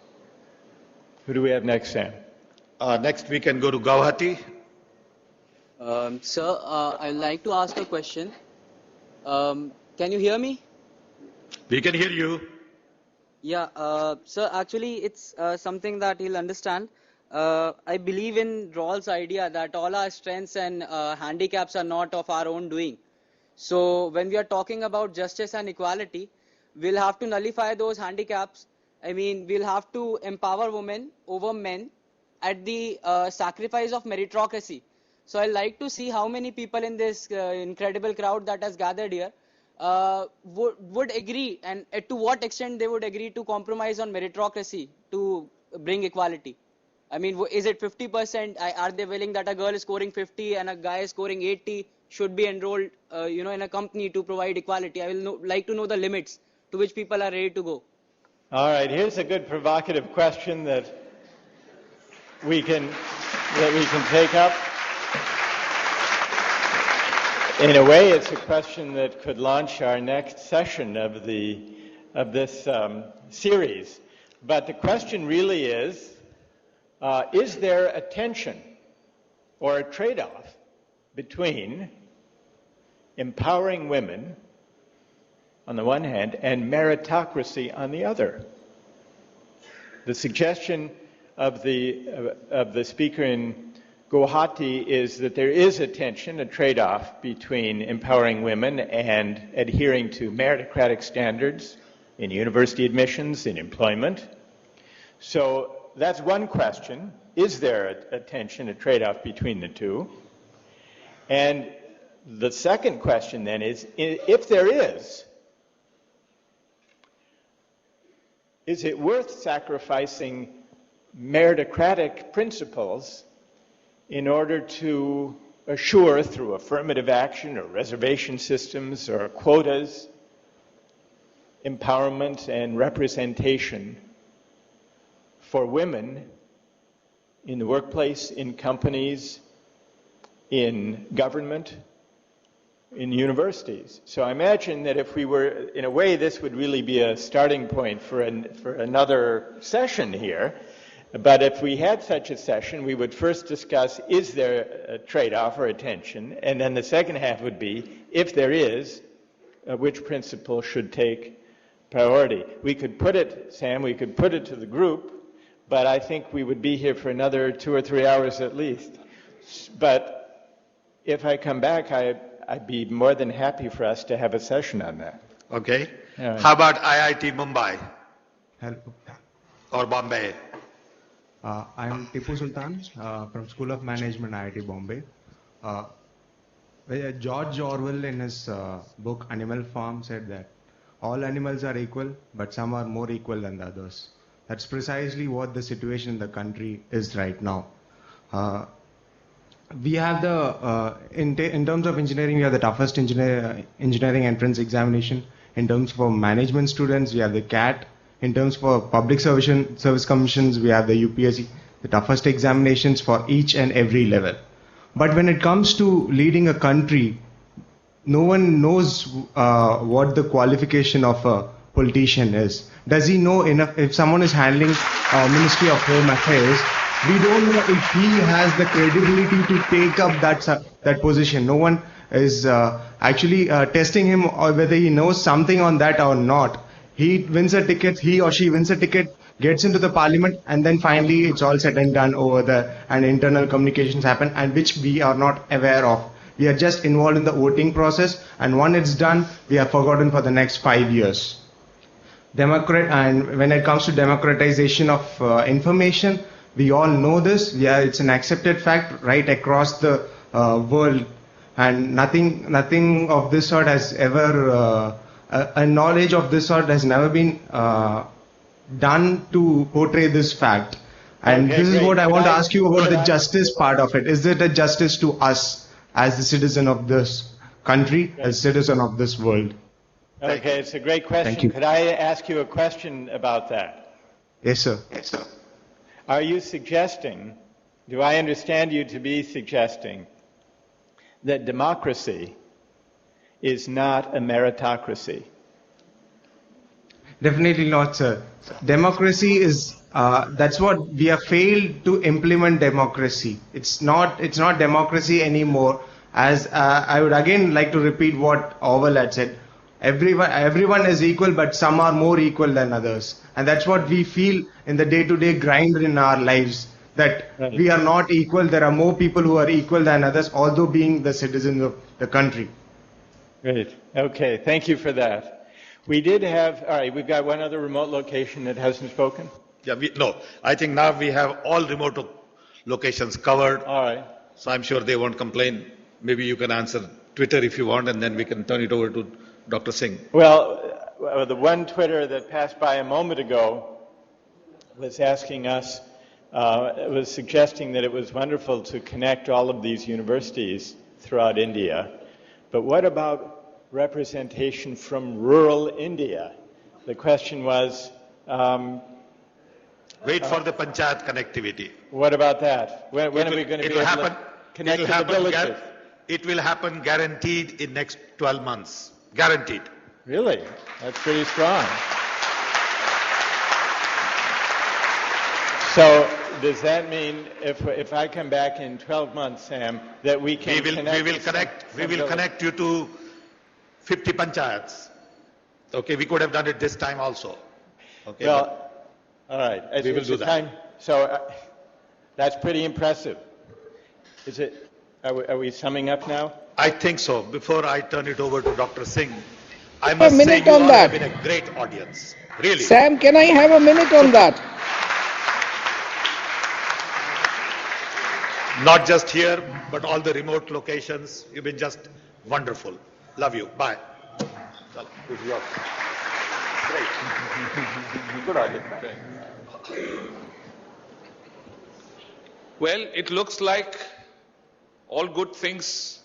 Who do we have next, Sam? Next we can go to Guwahati. Sir, I'd like to ask a question. Can you hear me? We can hear you. Yeah, sir, actually it's something that you'll understand. I believe in Rawls' idea that all our strengths and handicaps are not of our own doing. So when we are talking about justice and equality, we'll have to nullify those handicaps. I mean, we'll have to empower women over men at the sacrifice of meritocracy. So I'd like to see how many people in this incredible crowd that has gathered here would agree, and to what extent they would agree to compromise on meritocracy to bring equality. I mean, is it 50%? Are they willing that a girl is scoring 50 and a guy is scoring 80 should be enrolled, in a company to provide equality? I will like to know the limits to which people are ready to go. All right, here's a good provocative question that we can take up. In a way, it's a question that could launch our next session of this series. But the question really is there a tension or a trade-off between empowering women on the one hand and meritocracy on the other? The suggestion of the speaker in Guwahati is that there is a tension, a trade-off between empowering women and adhering to meritocratic standards in university admissions, in employment. So that's one question. Is there a tension, a trade-off between the two? And the second question then is, if there is it worth sacrificing meritocratic principles in order to assure through affirmative action or reservation systems or quotas empowerment and representation for women in the workplace, in companies, in government, in universities? So I imagine that if we were, in a way, this would really be a starting point for another session here. But if we had such a session, we would first discuss, is there a trade-off or a tension? And then the second half would be, if there is, which principle should take priority? We could put it, Sam, we could put it to the group, but I think we would be here for another 2 or 3 hours at least. But if I come back, I'd be more than happy for us to have a session on that. Okay. Right. How about IIT Mumbai Hello. or Bombay? I'm Tipu Sultan from School of Management, IIT Bombay. George Orwell in his book Animal Farm said that all animals are equal, but some are more equal than the others. That's precisely what the situation in the country is right now. We have the, in terms of engineering, we have the toughest engineering entrance examination. In terms for management students, we have the CAT. In terms for public service commissions, we have the UPSC, the toughest examinations for each and every level. But when it comes to leading a country, no one knows what the qualification of a politician is. Does he know enough? If someone is handling Ministry of Home Affairs, we don't know if he has the credibility to take up that position. No one is actually testing him or whether he knows something on that or not. He wins a ticket, he or she wins a ticket, gets into the parliament, and then finally it's all said and done over there, and internal communications happen, and which we are not aware of. We are just involved in the voting process, and when it's done, we are forgotten for the next 5 years. And when it comes to democratization of information, we all know this. It's an accepted fact right across the world, and nothing of this sort has ever. A knowledge of this sort has never been done to portray this fact. And Okay, this is great. what I want to ask you about Could the I- justice part of it. Is it a justice to us as the citizen of this country, as citizen of this world? Okay, it's a great question. Thank you. Could I ask you a question about that? Yes, sir. Are you suggesting, do I understand you to be suggesting, that democracy is not a meritocracy? Definitely not, sir. Democracy is, that's what we have failed to implement democracy. It's not democracy anymore. As I would again like to repeat what Orwell had said. Everyone is equal, but some are more equal than others. And that's what we feel in the day-to-day grind in our lives, that we are not equal. There are more people who are equal than others, although being the citizens of the country. Great. Okay, thank you for that. We did have, all right, we've got one other remote location that hasn't spoken. Yeah, no. I think now we have all remote locations covered. All right. So I'm sure they won't complain. Maybe you can answer Twitter if you want, and then we can turn it over to Dr. Singh. Well, the one Twitter that passed by a moment ago was asking us, was suggesting that it was wonderful to connect all of these universities throughout India. But what about representation from rural India? The question was, Wait for the panchayat connectivity. what about that? When are we going to be able to connect to the villages? It will happen guaranteed in next 12 months. Guaranteed. Really? That's pretty strong. So does that mean if I come back in 12 months, Sam, that we can We will connect? connect you to 50 panchayats. Okay, we could have done it this time also. Okay. Well, all right. We will It's do a that. time- So that's pretty impressive. Is it? Are we summing up now? I think so. Before I turn it over to Dr. Singh, I A must say minute you on all have that. been a great audience. Really. Sam, can I have a minute on that? Not just here, but all the remote locations. You've been just wonderful. Love you. Bye. This is yours. Great. Good audience. Well, it looks like all good things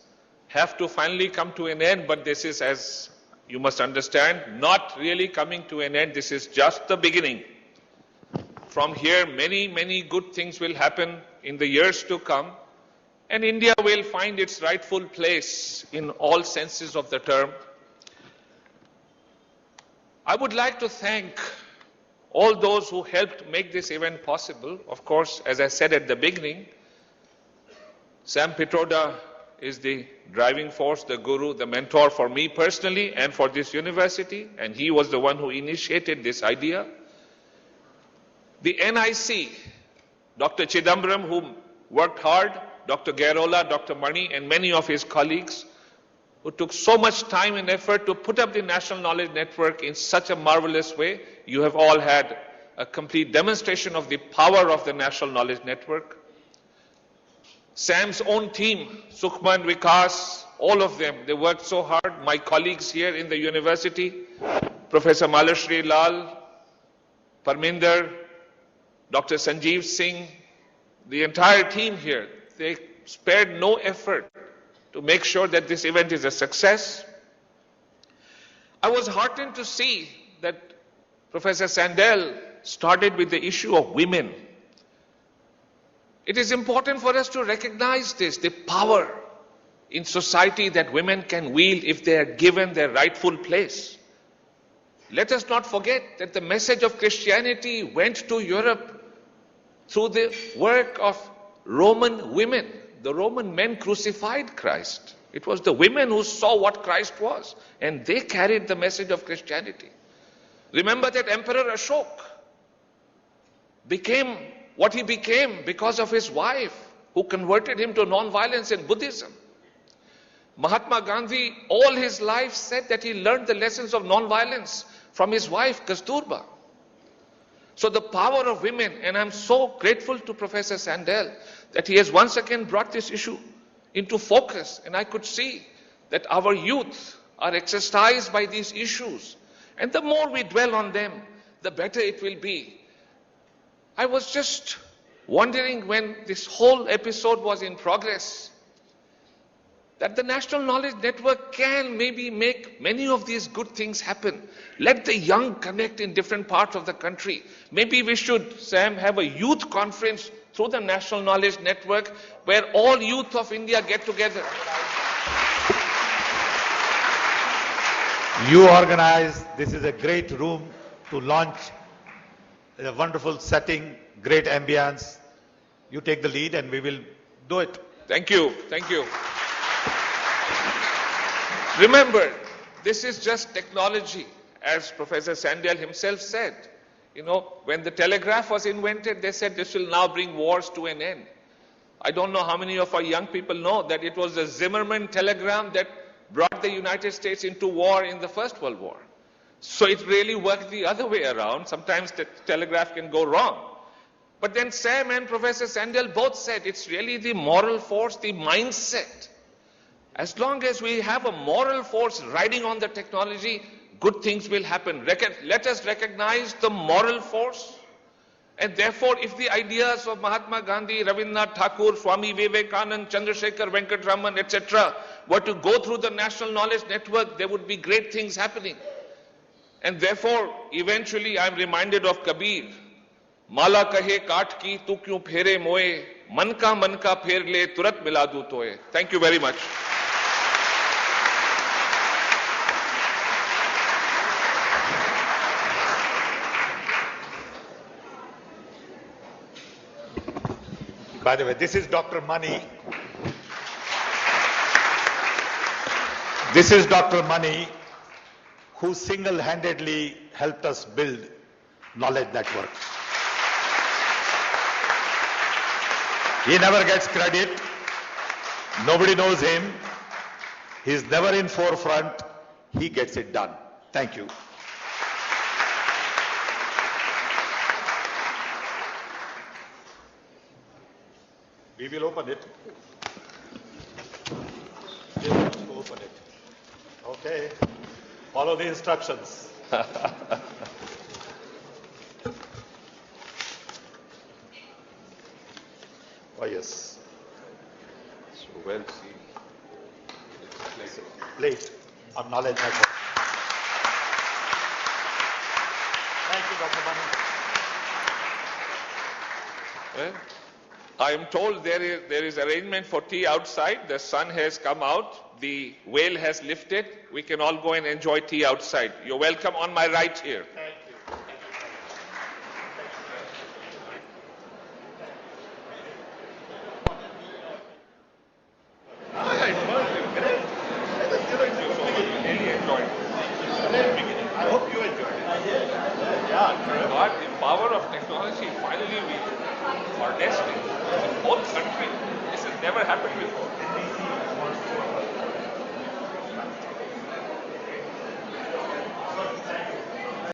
have to finally come to an end, but this is, as you must understand, not really coming to an end. This is just the beginning. From here, many, many good things will happen in the years to come, and India will find its rightful place in all senses of the term. I would like to thank all those who helped make this event possible. Of course, as I said at the beginning, Sam Pitroda is the driving force, the guru, the mentor for me personally and for this university, and he was the one who initiated this idea. The NIC, Dr. Chidambaram, who worked hard, Dr. Garola, Dr. Mani, and many of his colleagues, who took so much time and effort to put up the National Knowledge Network in such a marvelous way. You have all had a complete demonstration of the power of the National Knowledge Network. Sam's own team, Sukhman, Vikas, all of them, they worked so hard. My colleagues here in the university, Professor Malashri Lal, Parminder, Dr. Sanjeev Singh, the entire team here, they spared no effort to make sure that this event is a success. I was heartened to see that Professor Sandel started with the issue of women. It is important for us to recognize this, the power in society that women can wield if they are given their rightful place. Let us not forget that the message of Christianity went to Europe through the work of Roman women. The Roman men crucified Christ. It was the women who saw what Christ was, and they carried the message of Christianity. Remember that Emperor Ashok became what he became because of his wife, who converted him to non-violence in Buddhism. Mahatma Gandhi, all his life, said that he learned the lessons of non-violence from his wife, Kasturba. So the power of women, and I'm so grateful to Professor Sandel that he has once again brought this issue into focus, and I could see that our youth are exercised by these issues, and the more we dwell on them, the better it will be. I was just wondering when this whole episode was in progress, that the National Knowledge Network can maybe make many of these good things happen. Let the young connect in different parts of the country. Maybe we should, Sam, have a youth conference through the National Knowledge Network where all youth of India get together. You organize, this is a great room to launch, a wonderful setting, great ambience. You take the lead and we will do it. Thank you, thank you. Remember, this is just technology, as Professor Sandel himself said. You know, when the telegraph was invented, they said this will now bring wars to an end. I don't know how many of our young people know that it was the Zimmerman telegram that brought the United States into war in the First World War. So it really worked the other way around. Sometimes the telegraph can go wrong. But then Sam and Professor Sandel both said it's really the moral force, the mindset. As long as we have a moral force riding on the technology, good things will happen. Let us recognize the moral force. And therefore, if the ideas of Mahatma Gandhi, Rabindranath Tagore, Swami Vivekananda, Chandrasekhar Venkatraman, etc. were to go through the National Knowledge Network, there would be great things happening. And therefore, eventually, I am reminded of Kabir. Mala kahe kaat ki, tu kyun phere moe, man ka pher le, turat mila du toye. Thank you very much. By the way, this is Dr. Mani. This is Dr. Mani, who single-handedly helped us build Knowledge Network. He never gets credit, Nobody knows him. He's never in forefront. He gets it done. Thank you. We will open it. We will open it. Okay. Follow the instructions. Oh, yes. So well seen. Plate on knowledge method. Thank you, Dr. Mani. Well, I am told there is arrangement for tea outside. The sun has come out. The veil has lifted. We can all go and enjoy tea outside. You're welcome on my right here. Thank you. I hope you enjoyed it. Yeah, God, the power of technology, finally we harnessed it. The whole country. This has never happened before.